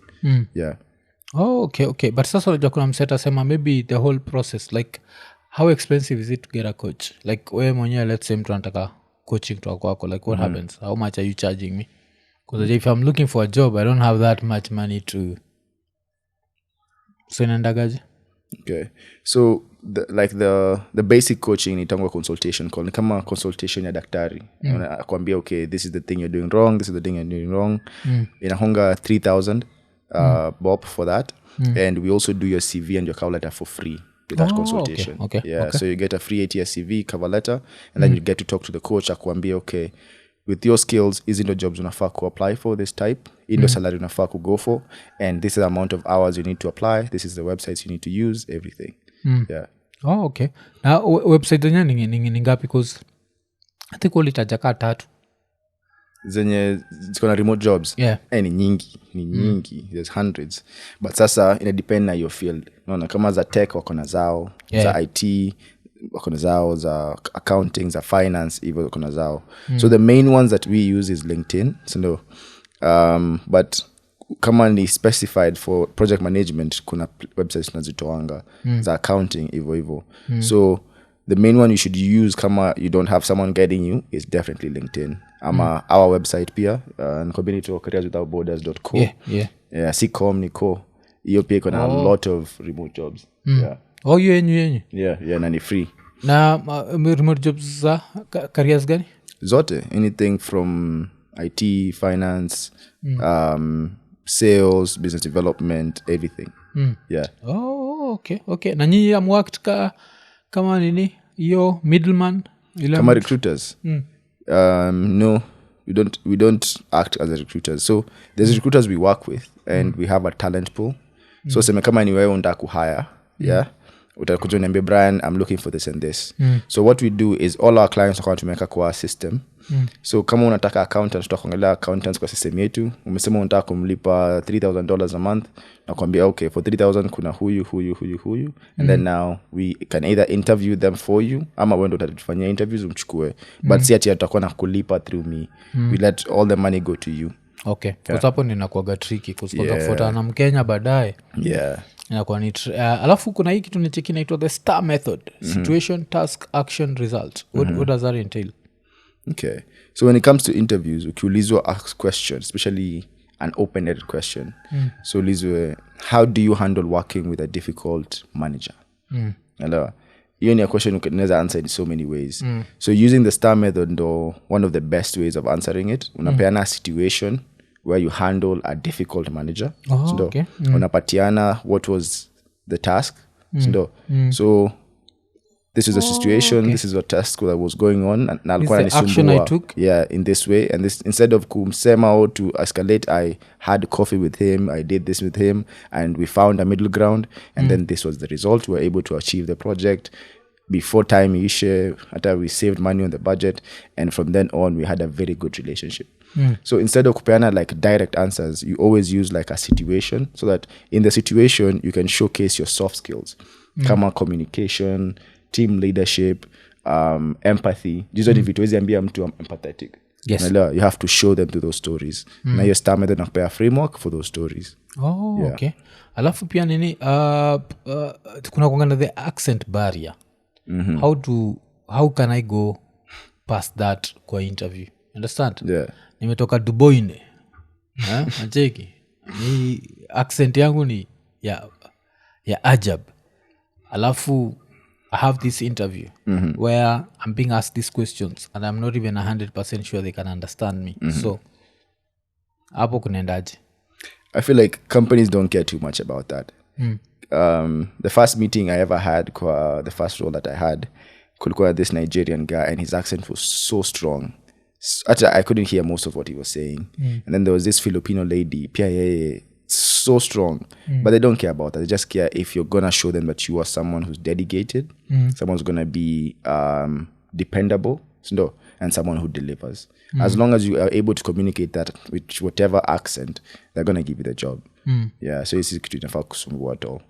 Okay. But sasa unajua kuna mseta sema maybe the whole process, like how expensive is it to get a coach? Like wewe mwenyewe, let's say mtu anataka coaching kutoka kwako, like what happens? How much are you charging me? Because if I'm looking for a job, I don't have that much money to... So inaendagaje? Okay. So the basic coaching ni itangwa consultation call. Ni kama consultation ya daktari. Akwambia, okay, this is the thing you're doing wrong, this is the thing you're doing wrong. Inahonga 3,000 bob for that. And we also do your CV and your cover letter for free with that consultation. Okay. So you get a free 8-year CV, cover letter, and then you get to talk to the coach. Akwambia, okay, with your skills, hizi ndo jobs unafaa apply for this type, hii ndo salary unafaa go for, and this is the amount of hours you need to apply, this is the websites you need to use, everything. Yeah. Oh, okay. Na website zenye ni ngapi? Because I think ulitaja ka 3 zenye ziko na remote jobs. Yeah. Ni nyingi. There's hundreds. But sasa ina depend na your field. Unaona kama za tech wako na zao, za IT wako na zao, za accounting, za finance hivyo wako na zao. So the main ones that we use is LinkedIn. So no. But kama ni specified for project management, kuna websites tunazitoanga za accounting hivyo. So the main one you should use kama you don't have someone guiding you is definitely LinkedIn. Ama our website pia, careerswithoutborders.co. Yeah, CCOM niko. Hiyo pia kuna a lot of remote jobs. Yeah. Oh, yenyu. Yeah, na ni free. Na remote jobs za careers gani? Zote, anything from IT, finance, sales, business development, everything. Yeah. Oh, okay. Na nyinyi amworked kama nini? Yo middleman? Kama recruiters? No, we don't act as a recruiters. So there's recruiters we work with, and we have a talent pool. So sema kama ni wewe unataka kuhire, yeah, utakuja niambie Brian, I'm looking for this and this. So what we do is all our clients are tumeweka kwa system. So kama unataka accountant, tutakuangalia accountants kwa system yetu. Umesema unataka kumlipa $3,000 a month, na kuambia okay, for $3,000 kuna huyu, and then now we can either interview them for you ama wewe ndo utatufanyia interviews umchukue, but si ati atakuwa na kulipa through me. We let all the money go to you. Okay. Kwa sababu ninakuwa tricky kufuata na Mkenya baadaye. Yeah. Inakuwa ni alafu kuna hii kitu nicheki inaitwa the STAR method. Situation, task, action, result. What does that entail? Okay. So when it comes to interviews, ukiulizwa ask questions, especially an open-ended question. So ulizwe, how do you handle working with a difficult manager? Hello. Hiyo ni a question you can answer in so many ways. So using the STAR method, though, one of the best ways of answering it, unapeana a situation where you handle a difficult manager. Okay. Unapatiana what was the task. So this is the situation, this is the task that was going on, and this is the action I took. Yeah, in this way, and this, instead of kumsema or to escalate, I had coffee with him, I did this with him, and we found a middle ground, and then this was the result. We were able to achieve the project before time issue, after we saved money on the budget, and from then on we had a very good relationship. So instead of kupeana like direct answers, you always use like a situation, so that in the situation you can showcase your soft skills, kama communication, team leadership, empathy. These are the vitu wezi ambia mtu empathetic. Yes. You have to show them to those stories. Na hiyo STAR method nakupea framework for those stories. Okay. Alafu pia nini kuna kuangana the accent barrier. How can I go past that kwa interview? Understand? Yeah. Nimetoka Duboine. Nacheki. Ni accent yangu ni ya ajab. Alafu I have this interview where I'm being asked these questions and I'm not even 100% sure they can understand me. So, hapo kunaendaje? I feel like companies don't care too much about that. The first meeting I ever had, the first role that I had, kulikuwa this Nigerian guy, and his accent was so strong. Actually, I couldn't hear most of what he was saying. And then there was this Filipino lady, pia so strong, but they don't care about that. They just care if you're gonna show them that you are someone who's dedicated, someone who's gonna be dependable, and someone who delivers. As long as you are able to communicate that with whatever accent, they're gonna give you the job. Yeah, so it's kitu inafaa kusumbua at all.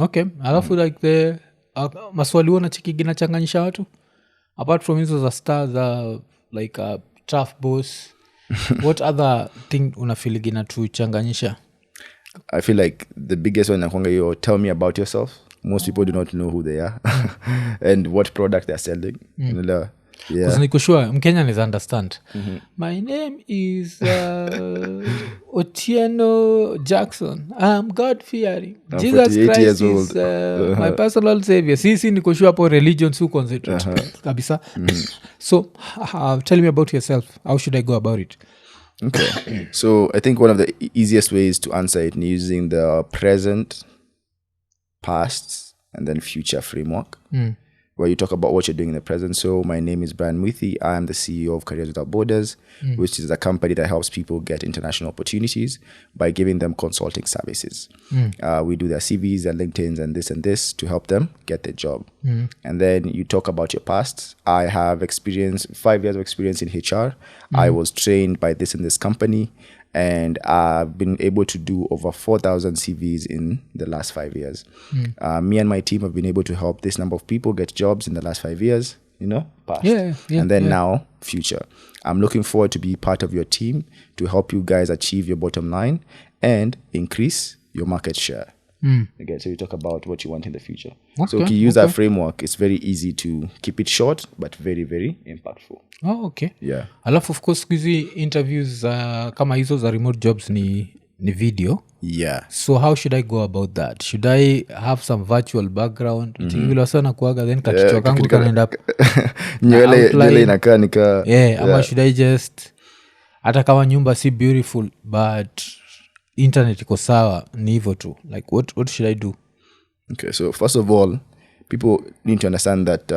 Okay, alafu like the maswali wana chiki ginachanganyisha watu apart from hizo za stars like tough boss. What other thing unafeel ginatuchanganyisha? I feel like the biggest one nakwanga yo, tell me about yourself. Most people do not know who they are and what product they're selling. Because niko sure Mkenya is understand. My name is Otieno Jackson. I'm God-fearing. Jesus Christ is my personal savior. Sisi niko sure hapo religion su concentrate kabisa. So tell me about yourself. How should I go about it? Okay. So I think one of the easiest ways to answer it is using the present, past, and then future framework. where you talk about what you're doing in the present. So my name is Brian Mwithi. I am the CEO of Careers Without Borders, which is a company that helps people get international opportunities by giving them consulting services. We do their CVs, their LinkedIns, and this to help them get their job. And then you talk about your past. I have 5 years of experience in HR. I was trained by this and this company, and I've been able to do over 4,000 CVs in the last 5 years. Me and my team have been able to help this number of people get jobs in the last 5 years, past. And then now, future. I'm looking forward to be part of your team to help you guys achieve your bottom line and increase your market share. Okay, so you talk about what you want in the future. So if you use that framework, it's very easy to keep it short, but very, very impactful. Oh, okay. Yeah. Alafu of course hizi interviews kama hizo za remote jobs ni video. Yeah. So how should I go about that? Should I have some virtual background? Vile wasana kuaga then kakichwa kangu kanaenda nywele inakaa nika. Ama should I just hata kama nyumba si beautiful but internet iko sawa ni hivyo tu. Like what should I do? Okay, so first of all, people need to understand that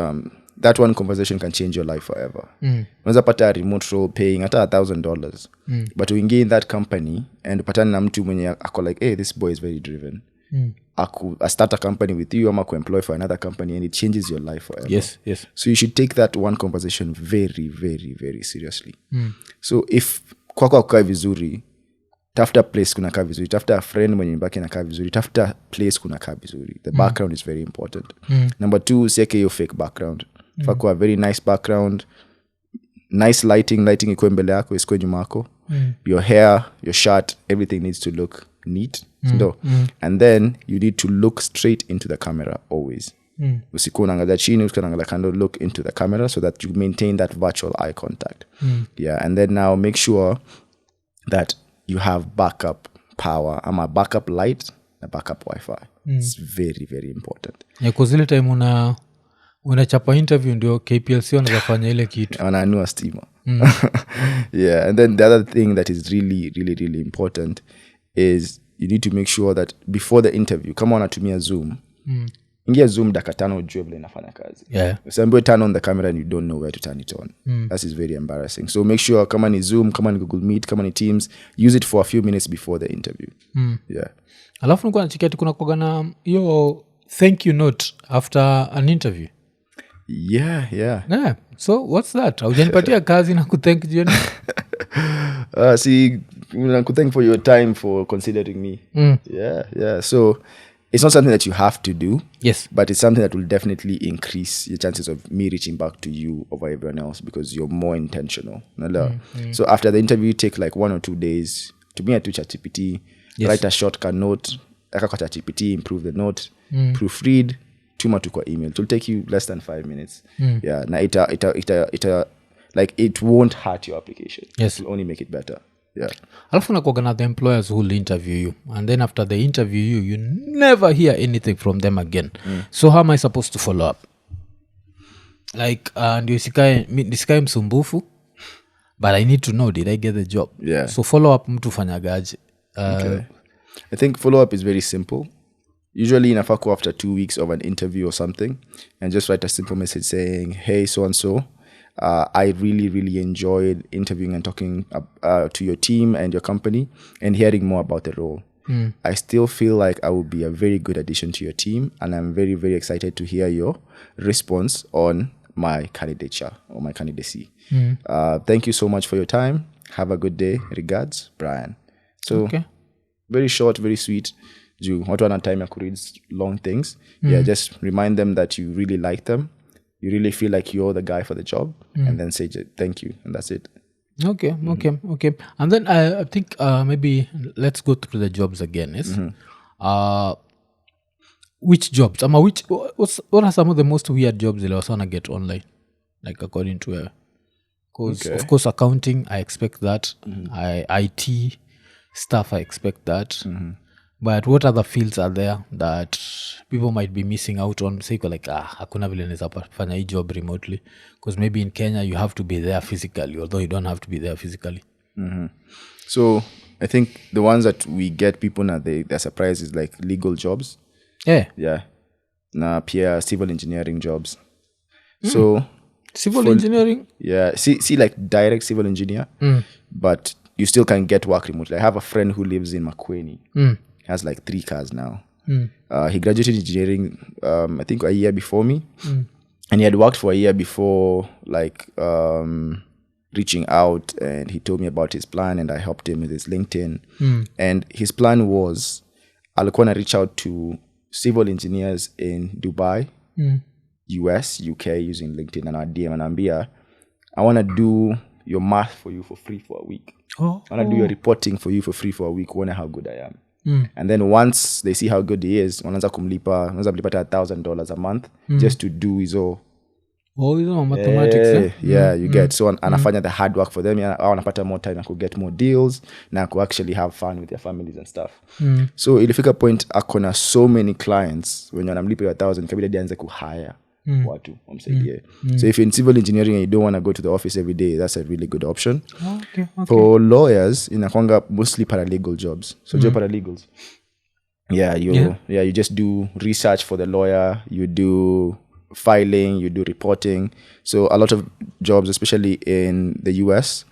that one conversation can change your life forever. Unaweza pata remote role paying hata $1,000. But uingie in that company and upatane na mtu mwenye ako like, hey, this boy is very driven. I start a company with you, ama employ for another company, and it changes your life forever. Yes. So you should take that one conversation very, very, very seriously. So if kwako kukaa vizuri, tafuta place kuna kaa vizuri, tafuta friend mwenye mbaki na kaa vizuri, tafuta place kuna kaa vizuri. The background is very important. Number 2, sieke your fake background. Fakwa very nice background, nice lighting ikuwe mbele yako, isikuwe nyuma yako. Your hair, your shirt, everything needs to look neat. And then you need to look straight into the camera always. Usikuwa unaangalia chini, usikuwa unaangalia kando, look into the camera so that you maintain that virtual eye contact. Yeah, and then now make sure that you have backup power, ama backup light na backup Wi-Fi. It's very, very important. Yeah, cause ile time unachapa interview ndio KPLC wanafanya ile kitu. Wananua stima. Yeah, and then the other thing that is really, really, really important is you need to make sure that before the interview, kama wanatumia Zoom, ingia Zoom dakika 5 ujue vile inafanya kazi. Usiambiwe turn on the camera and you don't know where to turn it on. That is very embarrassing. So make sure kama ni Zoom, kama ni Google Meet, kama ni Teams, use it for a few minutes before the interview. Yeah. Alafu nikuwa nachikia kuna kogana hiyo thank you note after an interview. Yeah. So what's that? Hujanipatia kazi na kuthank jioni? Thank for your time for considering me. Yeah. So it's not something that you have to do. Yes. But it's something that will definitely increase your chances of me reaching back to you over everyone else because you're more intentional. So after the interview, take like 1 or 2 days to me to ChatGPT, write a shortcut note, ChatGPT, improve the note, proofread, tuma tu kwa email. It will take you less than 5 minutes. Yeah. Now it won't hurt your application. Yes. It will only make it better. Yeah. Alafu nakuwaga na the employers who will interview you, and then after they interview you never hear anything from them again. So how am I supposed to follow up? Like ndio nisikae msumbufu, but I need to know, did I get the job? Yeah. So follow up mtu fanyagaje? Okay. I think follow up is very simple. Usually inafaa kuwa after 2 weeks of an interview or something, and just write a simple message saying, hey, so and so, I really, really enjoyed interviewing and talking to your team and your company and hearing more about the role. I still feel like I will be a very good addition to your team, and I'm very, very excited to hear your response on my candidature or my candidacy. Thank you so much for your time. Have a good day. Regards, Brian. So, very short, very sweet. You watu wana time ya kuread long things. Yeah, just remind them that you really like them. You really feel like you're the guy for the job, and then say thank you, and that's it. Okay. And then I think maybe let's go through the jobs again. Yes. Which jobs? What are some of the most weird jobs that I want to get online? Like according to because of course accounting, I expect that. IT stuff, I expect that. But what other fields are there that people might be missing out on? Say like, hakuna vile naweza fanya hii job remotely. Because maybe in Kenya, you have to be there physically, although you don't have to be there physically. So I think the ones that we get people now, they're surprised is like legal jobs. Yeah. Yeah. Na pia civil engineering jobs. So civil engineering? Yeah. See like direct civil engineer, but you still can get work remotely. I have a friend who lives in Makweni. He has like 3 cars now. He graduated engineering, I think a year before me. And he had worked for a year before, like reaching out, and he told me about his plan, and I helped him with his LinkedIn. And his plan was, alikuwa na reach out to civil engineers in Dubai, US, UK using LinkedIn, and I DM and ambia, I want to do your math for you for free for a week. I want to do your reporting for you for free for a week. Wonder how good I am. And then once they see how good he is, wanaanza kumlipa $1,000 a month just to do hizo mathematics. You get. So anafanya the hard work for them. Wanapata more time to get more deals na to actually have fun with their families and stuff. So ilifika point akona so many clients when wanamlipa $1,000 kabida dianze kuhire watu wamsaidie. So if you're in civil engineering and you don't want to go to the office every day, that's a really good option. Okay. For lawyers, inakwanga mostly paralegal jobs. So job paralegals. You just do research for the lawyer, you do filing, you do reporting. So a lot of jobs, especially in the US,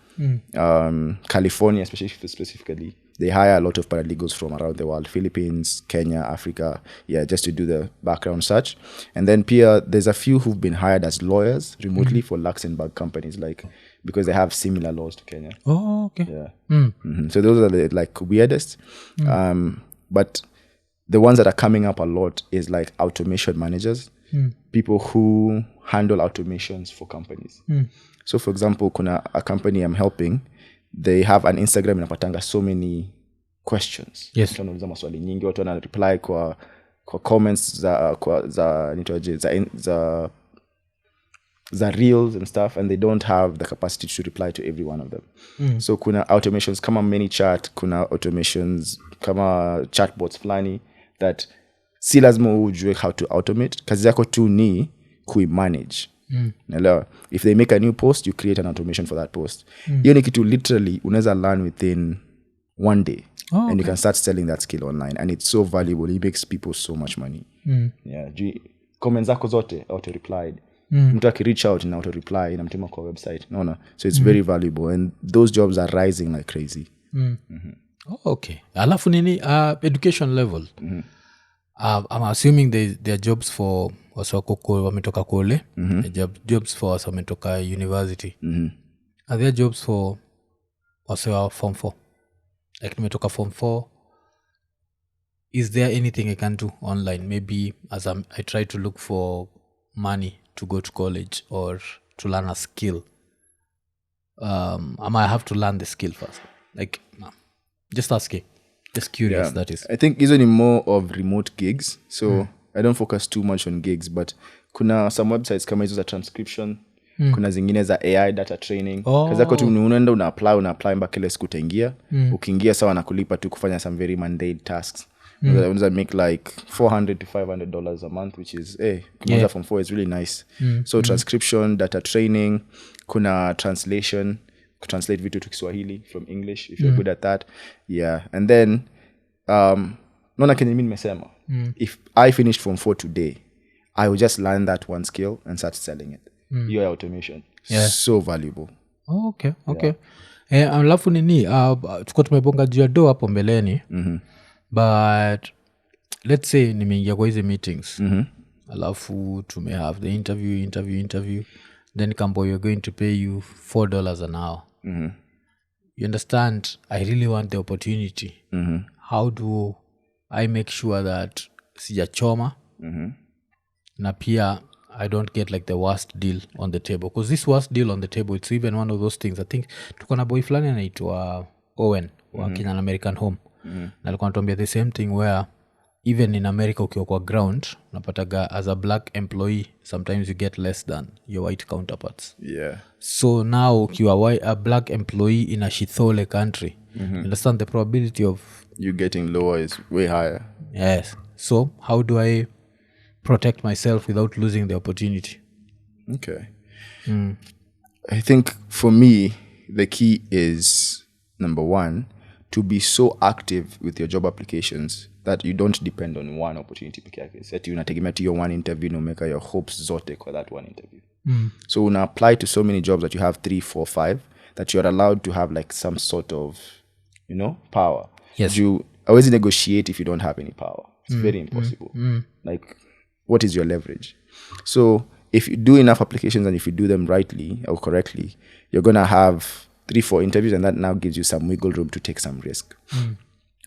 California specifically, they hire a lot of paralegals from around the world, Philippines, Kenya, Africa, just to do the background search. And then there's a few who've been hired as lawyers remotely for Luxembourg companies, like because they have similar laws to Kenya. Oh, okay. Yeah. So those are the like weirdest. But the ones that are coming up a lot is like automation managers, people who handle automations for companies. So for example, kuna a company I'm helping, they have an Instagram inapatanga so many questions. Yes. Watu wanauliza maswali nyingi, watu wana reply kwa comments za reels and stuff, and they don't have the capacity to reply to every one of them. So kuna automations kama ManyChat, kuna automations kama chatbots fulani that si lazima ujue how to automate. Kazi yako tu ni kui-manage. If they make a new post, you create an automation for that post. Hiyo ni kitu literally unaweza learn within one day. And you can start selling that skill online, and it's so valuable. It makes people so much money. Comments zako zote auto replied. Mtu aki-reach out na auto reply inamtuma kwa website. So it's very valuable, and those jobs are rising like crazy. Okay. Alafu nini education level. I'm assuming there are jobs for wametoka kule, jobs for wametoka university. Are there jobs for form 4? Like nimetoka form 4, is there anything I can do online? Maybe as I try to look for money to go to college or to learn a skill. I have to learn the skill first. Like, just asking. Just curious, that is. I think it's only more of remote gigs. So I don't focus too much on gigs, but kuna some websites kama hizo za transcription, kuna zingine za AI data training. Kazi yako tu unaenda una apply mpaka ile siku utaingia. Ukiingia sawa na kulipa tu kufanya some very mundane tasks. Unaweza make like $400 to $500 a month, which is from 4 is really nice. So transcription, data training, kuna translation, translate vitu to Kiswahili from English if you're good at that. And then naona kenye mimi nimesema, if I finished from 4 today, I will just learn that one skill and start selling it. Your automation so valuable. Okay. Alafu nini tuko tumebonga juu ya do hapo mbeleni. But let's say nimeingia kwa hizi meetings. Alafu tume have the interview, then Kambo, you're going to pay you $4 an hour. You understand, I really want the opportunity. How do I make sure that sijachoma na pia I don't get like the worst deal on the table? Because this worst deal on the table, it's even one of those things. I think tuko na boy fulani anaitwa Owen wa Kenyan American Home. Na alikuwa anatuambia the same thing where even in America ukiwa kwa ground unapataga as a black employee sometimes you get less than your white counterparts. So now ukiwa a black employee in a shithole country, understand the probability of you getting lower is way higher. Yes. So how do I protect myself without losing the opportunity? Okay. I think for me the key is, number one, to be so active with your job applications that you don't depend on one opportunity peke yake. Sasa unategemea tu your one interview no make your hopes zote kwa that one interview. So una apply to so many jobs that you have 3, 4, 5 that you're allowed to have like some sort of, power. Yes. You always negotiate if you don't have any power. It's very impossible. Like, what is your leverage? So if you do enough applications and if you do them rightly or correctly, you're going to have 3, 4 interviews, and that now gives you some wiggle room to take some risk.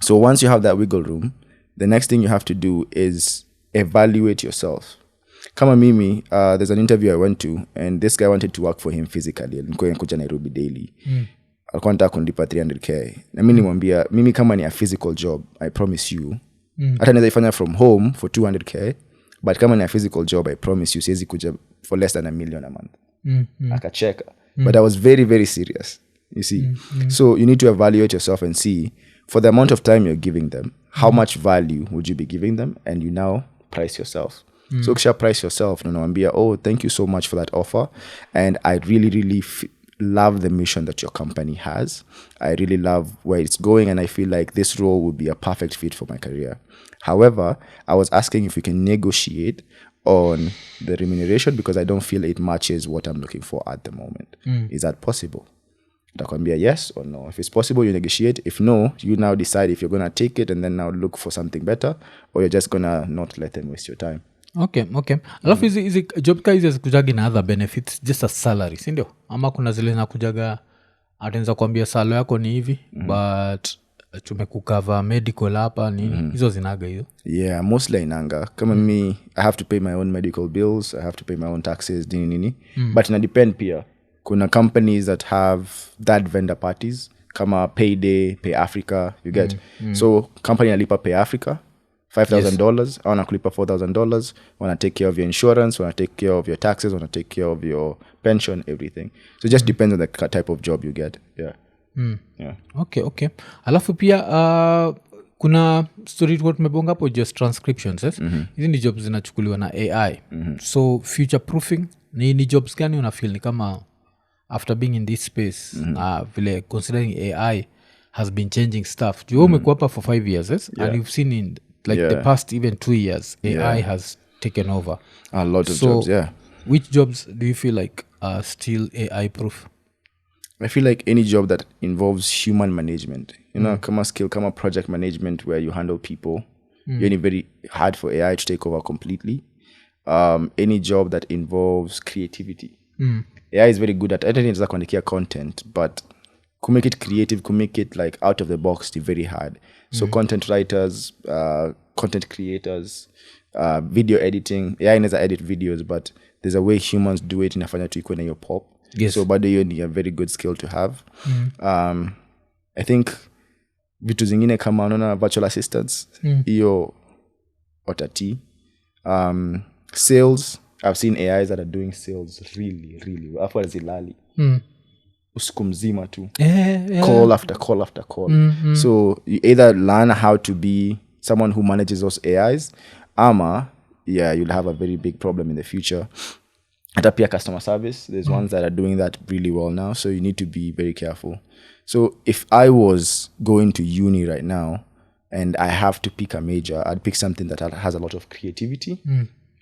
So once you have that wiggle room, the next thing you have to do is evaluate yourself. Kama mimi, there's an interview I went to, and this guy wanted to work for him physically. Alikuwa kuja Nairobi daily. Alikuwa anataka kunipa 300k. Na mimi nimwambia, mimi kama ni a physical job, I promise you, hata naweza ifanya from home for 200k, but kama ni a physical job, I promise you, siwezi kuja for less than $1 million a month. Akacheka. But I was very, very serious, you see. So you need to evaluate yourself and see, for the amount of time you're giving them, how much value would you be giving them? And you now price yourself. So ukisha price yourself, unamwambia, oh, thank you so much for that offer. And I really, really love the mission that your company has. I really love where it's going, and I feel like this role would be a perfect fit for my career. However, I was asking if we can negotiate on the remuneration because I don't feel it matches what I'm looking for at the moment. Is that possible? That can be a yes or no. If it's possible, you negotiate. If no, you now decide if you're going to take it and then now look for something better, or you're just going to not let them waste your time. Okay. Alafu hizi job hizi hazikujagi na other benefits, just a salary, si ndio? Ama kuna zile nakujaga ataanza kuambia salary yako ni hivi, but tumekukava medical hapa nini, hizo zinaga hizo? Yeah, mostly inanga. Kama me, I have to pay my own medical bills, I have to pay my own taxes, nini. But ina depend pia. Kuna companies that have that vendor parties, kama Payday, Pay Africa, you get. So company inalipa Pay Africa $5,000, au nakulipa $4,000, wanna take care of your insurance, wanna take care of your taxes, wanna take care of your pension, everything. So it just depends on the type of job you get. Yeah. Yeah. Okay. Alafu pia kuna story what tumebonga hapo, just transcriptions, yes? Hizi ni jobs zinachukuliwa na AI. So future proofing ni jobs gani una feel ni kama after being in this space, vile considering AI has been changing stuff. You umekuwa hapa for 5 years, yes? And you've seen in the past even 2 years, AI has taken over a lot of jobs. Yeah. Which jobs do you feel like are still AI proof? I feel like any job that involves human management, kama skill, kama project management, where you handle people, it's very hard for AI to take over completely. Any job that involves creativity. AI is very good at anything that's kuandikia content, but to make it creative, to make it like out of the box, it's very hard. So content writers, content creators, video editing, AI inaweza edit videos, but there's a way humans do it, inafanya tu ikuwe na hiyo pop. Yes. So bado hiyo ni a very good skill to have. I think vitu zingine kama unaona virtual assistants, hiyo otati. Sales, I've seen AIs that are doing sales really, really well. Afu zilali. Usiku mzima tu. Call after call after call. So you either learn how to be someone who manages those AIs, ama you'll have a very big problem in the future. At appear customer service, there's ones that are doing that really well now, so you need to be very careful. So if I was going to uni right now and I have to pick a major, I'd pick something that has a lot of creativity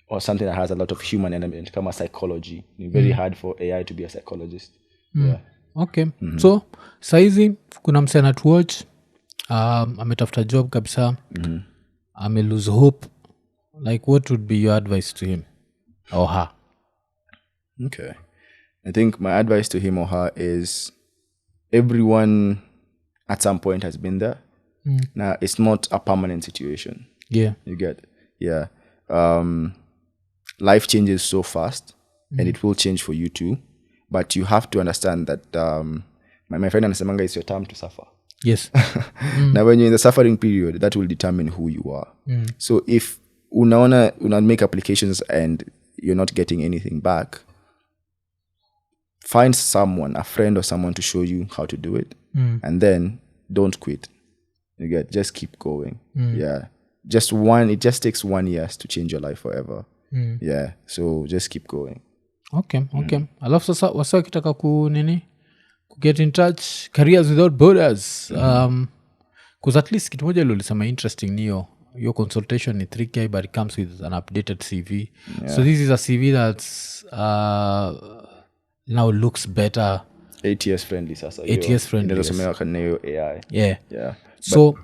or something that has a lot of human element, kama psychology. It's very hard for AI to be a psychologist. Yeah. Okay. So saizi kuna msee anatuwatch, ametafuta job kabisa, ame lose hope. Like, what would be your advice to him or her? Okay. I think my advice to him or her is everyone at some point has been there. Now, it's not a permanent situation. Yeah. You get? Yeah. Life changes so fast, and it will change for you too. But you have to understand that my friend anasemanga, it's your time to suffer. Yes. Now, when you're in the suffering period, that will determine who you are. So if una make applications and you're not getting anything back, find someone, a friend or someone, to show you how to do it, and then don't quit. You get? Just keep going. Yeah. It just takes 1 year to change your life forever. Yeah. So just keep going. Okay. Alafu sasa wasa wakitaka get in touch, careers without borders. Because at least kitu moja ulisema interesting niyo, your consultation ni 3K but it comes with an updated CV. So this is a CV that's now looks better. 8 years friendly sasa. 8 years friendly. Inasomewa kana hiyo AI. Yeah. So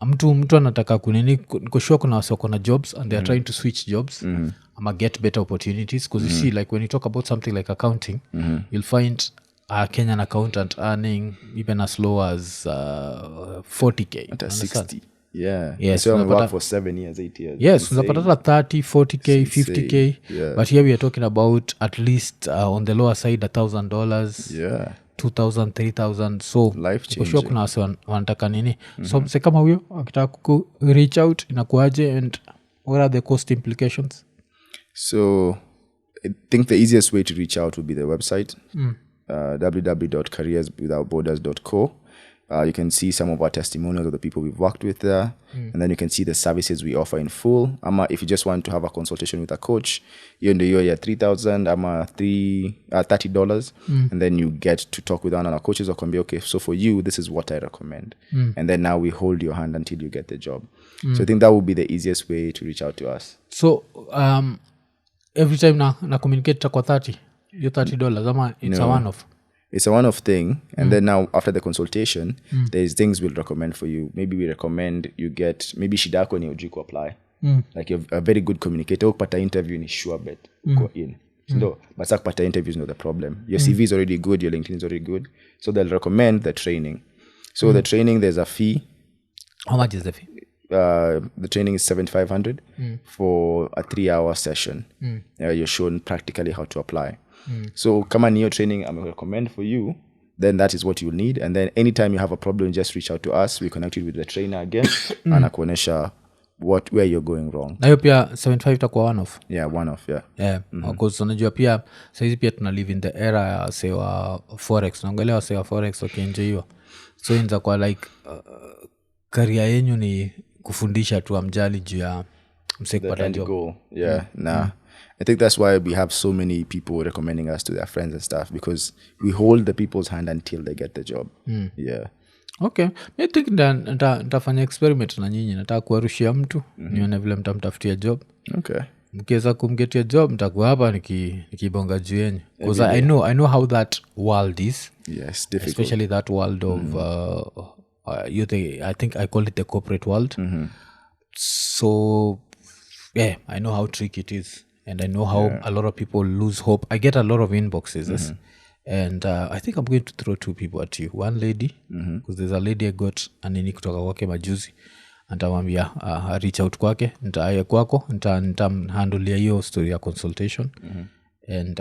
mtu anataka kunini nikoshua kuna wasi wako na jobs and they are trying to switch jobs ama get better opportunities because you see like when you talk about something like accounting you'll find a Kenyan accountant earning even as low as 40K. At 60. Yeah. Yes, so I'm work for 7 years, 8 years. Yes, unapata 30, 40K, 50K. Yeah. But here we are talking about at least on the lower side $1,000. Yeah. 2,000, 3,000. So Life changing. Sure kuna wasi wanataka nini. So mse kama huyo akitaka ku reach out inakuaje and what are the cost implications? So I think the easiest way to reach out would be the website. www.careerswithoutborders.co. You can see some of our testimonials of the people we've worked with there. And then you can see the services we offer in full. If you just want to have a consultation with a coach, you're in the year $3,000, $30. And then you get to talk with one of our coaches or can be, okay, so for you, this is what I recommend. And then now we hold your hand until you get the job. So I think that would be the easiest way to reach out to us. So every time na communicate kwa 30, your $30, ama it's a one-off? It's a one-off thing. And then now after the consultation, there's things we'll recommend for you. Maybe we recommend you get, maybe shidako ni ujui apply. Like you're a very good communicator. Ukipata interview ni sure bet. Go in. No, but kupata interview is not the problem. Your CV is already good. Your LinkedIn is already good. So they'll recommend the training. So the training, there's a fee. How much is the fee? The training is $7,500 for a 3-hour session. You're shown practically how to apply. So kama ni your training I'm going to recommend for you, then that is what you'll need. And then anytime you have a problem, just reach out to us. We connect you with the trainer again and akuonesha where you're going wrong. Na hiyo pia 75 itakuwa one off. Yeah, one off, yeah. Yeah, because unajua pia saizi pia tuna live in the era ya sewa forex. Naongelea sewa forex wakienjoy hiyo. So inza kwa like career yenu ni kufundisha tu amjali juu ya msekupata job. Yeah, I think that's why we have so many people recommending us to their friends and stuff, because we hold the people's hand until they get the job. Yeah. Okay. I think nitafanya experiment na nyinyi. Nataka kuwarushia mtu nione vile mtamtafutia job. Okay. Mkiweza kumgetia job nitakuwa hapa nikibonga juu yenu. Because I know how that world is. Yes, difficult. Especially that world of I think I call it the corporate world. So yeah, I know how tricky it is. And I know how a lot of people lose hope. I get a lot of inboxes. And I think I'm going to throw 2 people at you. One lady, because there's a lady I got anini kutoka kwake majuzi. Nitamwambia reach out kwake, nitaaye kwako, nitamhandlia hiyo story ya consultation. And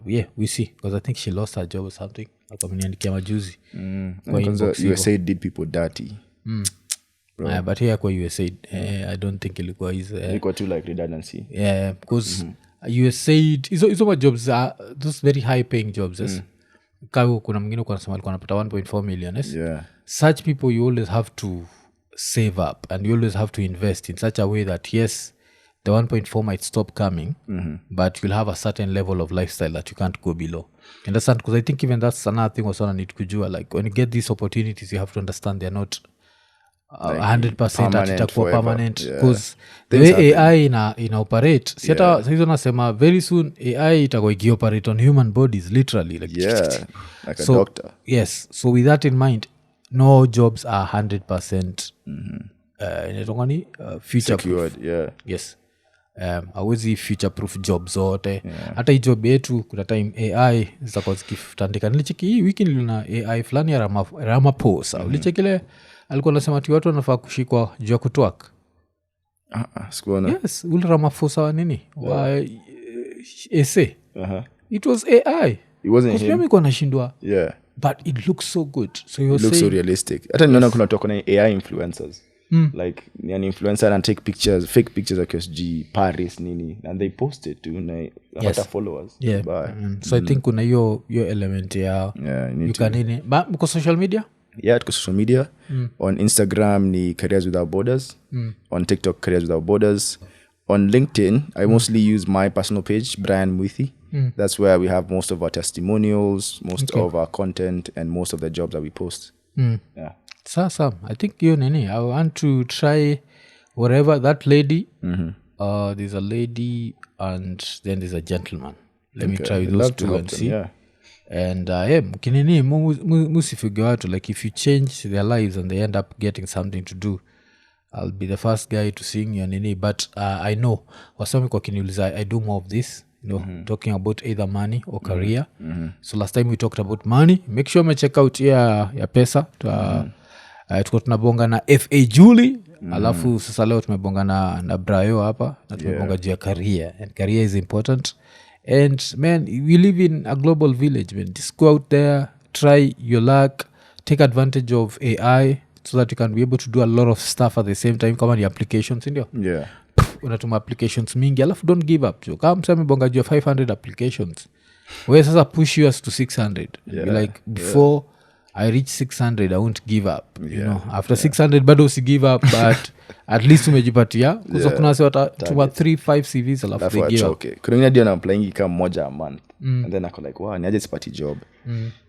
yeah, we see. Because I think she lost her job or something. Akamniandikia majuzi. Because USA did people dirty. But here kwa USAID, I don't think ilikuwa is ilikuwa too like redundancy. Yeah, because USAID hizo ma jobs are those very high paying jobs. Yes. Kuna mwingine kwa nasema alikuwa anapata 1.4 million. Yes. Yeah. Such people you always have to save up and you always have to invest in such a way that yes, the 1.4 might stop coming, but you'll have a certain level of lifestyle that you can't go below. Understand? Because I think even that's another thing also I need kujua, like when you get these opportunities you have to understand they're not 100% atitakuwa permanent, because the way AI ina operate siata saizo nasema very soon AI itakuwa ikioperate on human bodies literally like like a doctor. Yes, so with that in mind, no jobs are 100% inatongani future secured. Yes. Awezi future proof job zote. Hata hii job yetu kuna time AI zitakuwa zikitandika. Nilicheki hii wiki nilina AI fulani ya Ramaphosa. Ulichekile alikuwa anasema ati watu wanafaa kushikwa juu ya kutwak. Sikuona. Yes, ule Ramaphosa wa nini? Wa essay. It was AI. It wasn't him. Mimi kwa nashindwa. Yeah. But it looks so good. So you're it looks so realistic. Hata niona kuna toka na AI influencers. Like ni an influencer and take pictures, fake pictures of KSG, Paris, nini, and they post it to hata followers. Yeah. So I think kuna hiyo element ya you can nini. But mko social media? Yeah, tuko social media. On Instagram ni Careers Without Borders. On TikTok, Careers Without Borders. On LinkedIn, I mostly use my personal page, Brian Mwithi. That's where we have most of our testimonials, most of our content, and most of the jobs that we post. Yeah. Sasa, I think hiyo nini, I want to try whatever that lady, there's a lady and then there's a gentleman. Let me try with those two and see. Yeah. And mkinini musifige watu, like if you change their lives and they end up getting something to do, I'll be the first guy to sing your nini. But I know wasami kwa kiniuliza, I do more of this, talking about either money or career. So last time we talked about money. Make sure me check out ya pesa. Tuko tunabonga na FA Julie. Alafu sasa leo tumebonga na Brayo hapa na tumebonga juu ya career, and career is important. And man, we live in a global village, man. Just go out there, try your luck, take advantage of AI so that you can be able to do a lot of stuff at the same time. Kama ni applications, ndio? Yeah. Unatuma applications mingi, alafu don't give up. So kama msame bonga juu 500 applications, we sasa push yours to 600. Be like, before I reach 600, I won't give up. You know, after 600, bado usi give up, but at least umejipatia. Kuzo kuna wase watuma 3-5 CVs alafu they give up. Okay. Kuna wengine na applying kama moja a month. And then I go like, wow, niaje sipati job.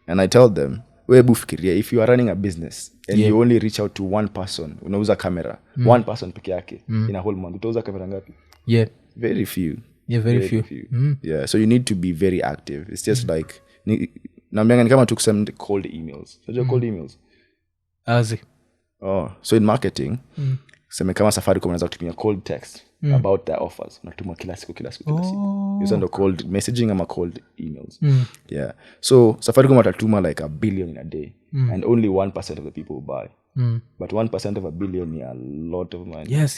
And I tell them, webu fikiria, if you are running a business and you only reach out to one person, unauza camera, one person peke yake in a whole month, utauza camera ngapi? Yeah. Very few. Yeah, very few. Yeah, so you need to be very active. It's just like naambianga ni kama tu kusend cold emails. Unajua cold emails? Azi. So in marketing, sema kama Safaricom unaweza kutumia cold text about their offers. Unatuma kila siku. You send a cold messaging ama cold emails. Yeah. So Safaricom watatuma like 1 billion in a day, and only 1% of the people will buy. But 1% of 1 billion is a lot of money. Yes.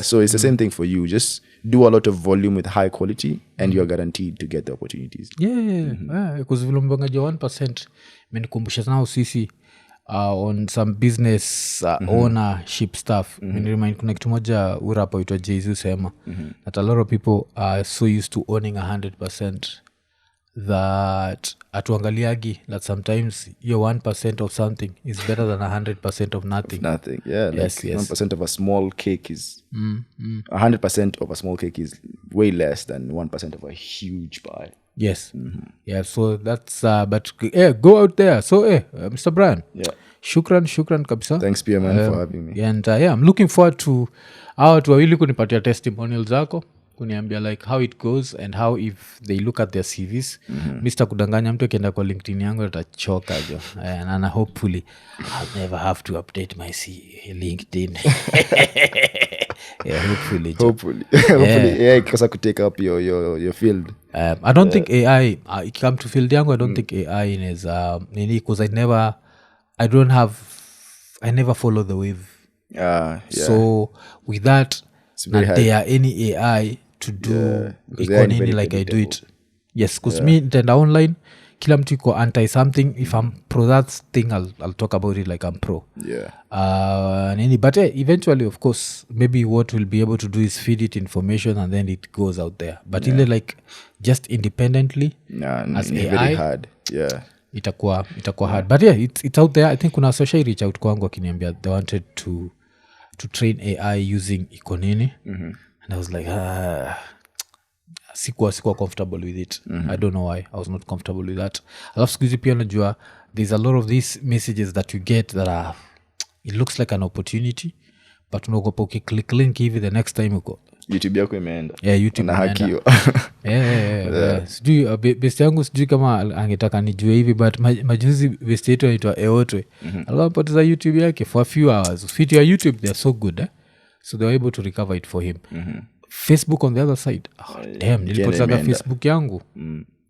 So it's the same thing for you. Just do a lot of volume with high quality, and you're guaranteed to get the opportunities. Because vile mbongaji 1% menikumbusha sana sisi on some business ownership stuff. Remind kuna kitu moja urapa uitwa Jay-Z sema that a lot of people are so used to owning 100% that atuangaliagi that sometimes your 1% of something is better than 100% of nothing. Yeah. Yes. 1% of a small cake is 100% of a small cake is way less than 1% of a huge pie. Yes. Yeah, so that's but go out there. So Mr. Brian. Yeah. Shukran kabisa. Thanks Pierre man for having me. And I'm looking forward to watu wawili kunipatia testimonials zako, kuniambia like how it goes and how if they look at their CVs. Mr. Kudanganya mtu akienda kwa LinkedIn yangu atachoka jo. And hopefully I'll never have to update my LinkedIn. Hopefully AI kikosa kutake up your field. I don't think AI come to field yangu. I don't think AI is because I never follow the wave. So with that, not there any AI to do IKONINI like I do it. Yes, because me nitaenda online, kila mtu iko anti something. If I'm pro that thing, I'll talk about it like I'm pro. But eventually, of course, maybe what we'll be able to do is feed it information and then it goes out there. But like just independently as AI, very hard. itakuwa hard. But it's out there. I think kuna social reach out kwangu akiniambia they wanted to train AI using IKONINI. And I was like, sikuwa comfortable with it. I don't know why I was not comfortable with that. Alafu siku hizi pia najua there's a lot of these messages that you get that are, it looks like an opportunity, but unaogopa ukiclick link hivi the next time uko YouTube yako imeenda. YouTube na haki hiyo. Sijui best yangu sijui kama angetaka nijue hivi, but majuzi best yetu anaitwa Eotwe. Alipoteza YouTube yake for a few hours. Fit your YouTube, they're so good. So they were able to recover it for him. Facebook on the other side. Damn, nilipoteza Facebook yangu.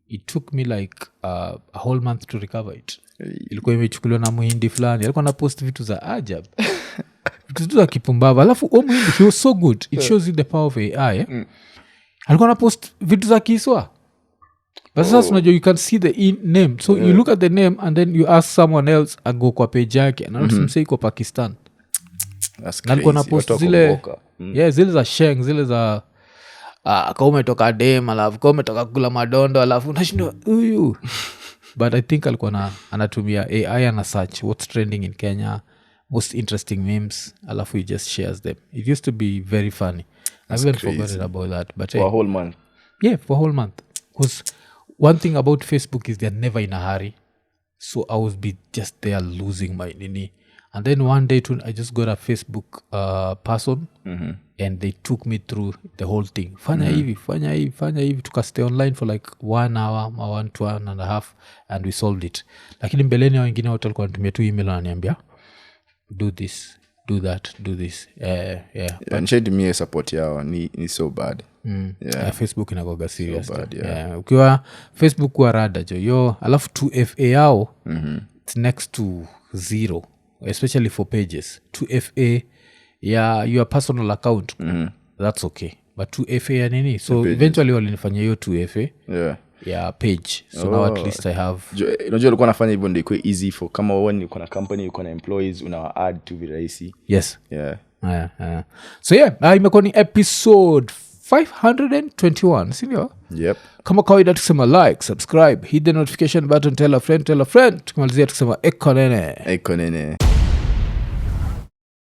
It took me like a whole month to recover it. Ilikuwa imechukuliwa na muhindi fulani. Alikuwa na post vitu za ajab. Vitu za kipumbavu. Alafu muhindi, he was so good. It shows you the power of AI. Alikuwa na post vitu za Kiswa. But sasa unajua you can see the name. So you look at the name and then you ask someone else ago kwa page yake. Na msei kwa Pakistan. That's crazy. Alikuwa na post zile zile za sheng, zile za kama umetoka dem, alafu kama umetoka kula madondo, alafu unashindwa huyu. But I think alikuwa anatumia AI ana search what's trending in Kenya, most interesting memes, alafu he just shares them. It used to be very funny. I've even forgotten about that. But for a whole month. Yeah, for a whole month. Because one thing about Facebook is they're never in a hurry. So I would be just there losing my nini. And then one day I just got a Facebook person and they took me through the whole thing. Fanya hivi. Tukastay online for like 1 hour, 1 to 1.5 and we solved it. Lakini mbeleni hao wengine wote walikuwa wanatumia tu email wananiambia do this, do that, do this. And support yao ni so bad. Facebook inagoga serious. So bad, ukiwa Facebook kwa rada yo alafu 2FA yao it's next to 0, especially for pages. 2FA your personal account that's okay, but 2FA ya nini, so eventually walinifanyia hiyo 2FA page, so now at least I have. Unajua ulikuwa nafanya hivyo ndio ikuwe easy for kama wewe uko na company, uko na employees, una add to virahisi. Yes. So imekuwa ni episode 521, sindio? Yep. Kama kawaida tukisema like, subscribe, hit the notification button, tell a friend. Tukimalizia tukisema Iko Nini.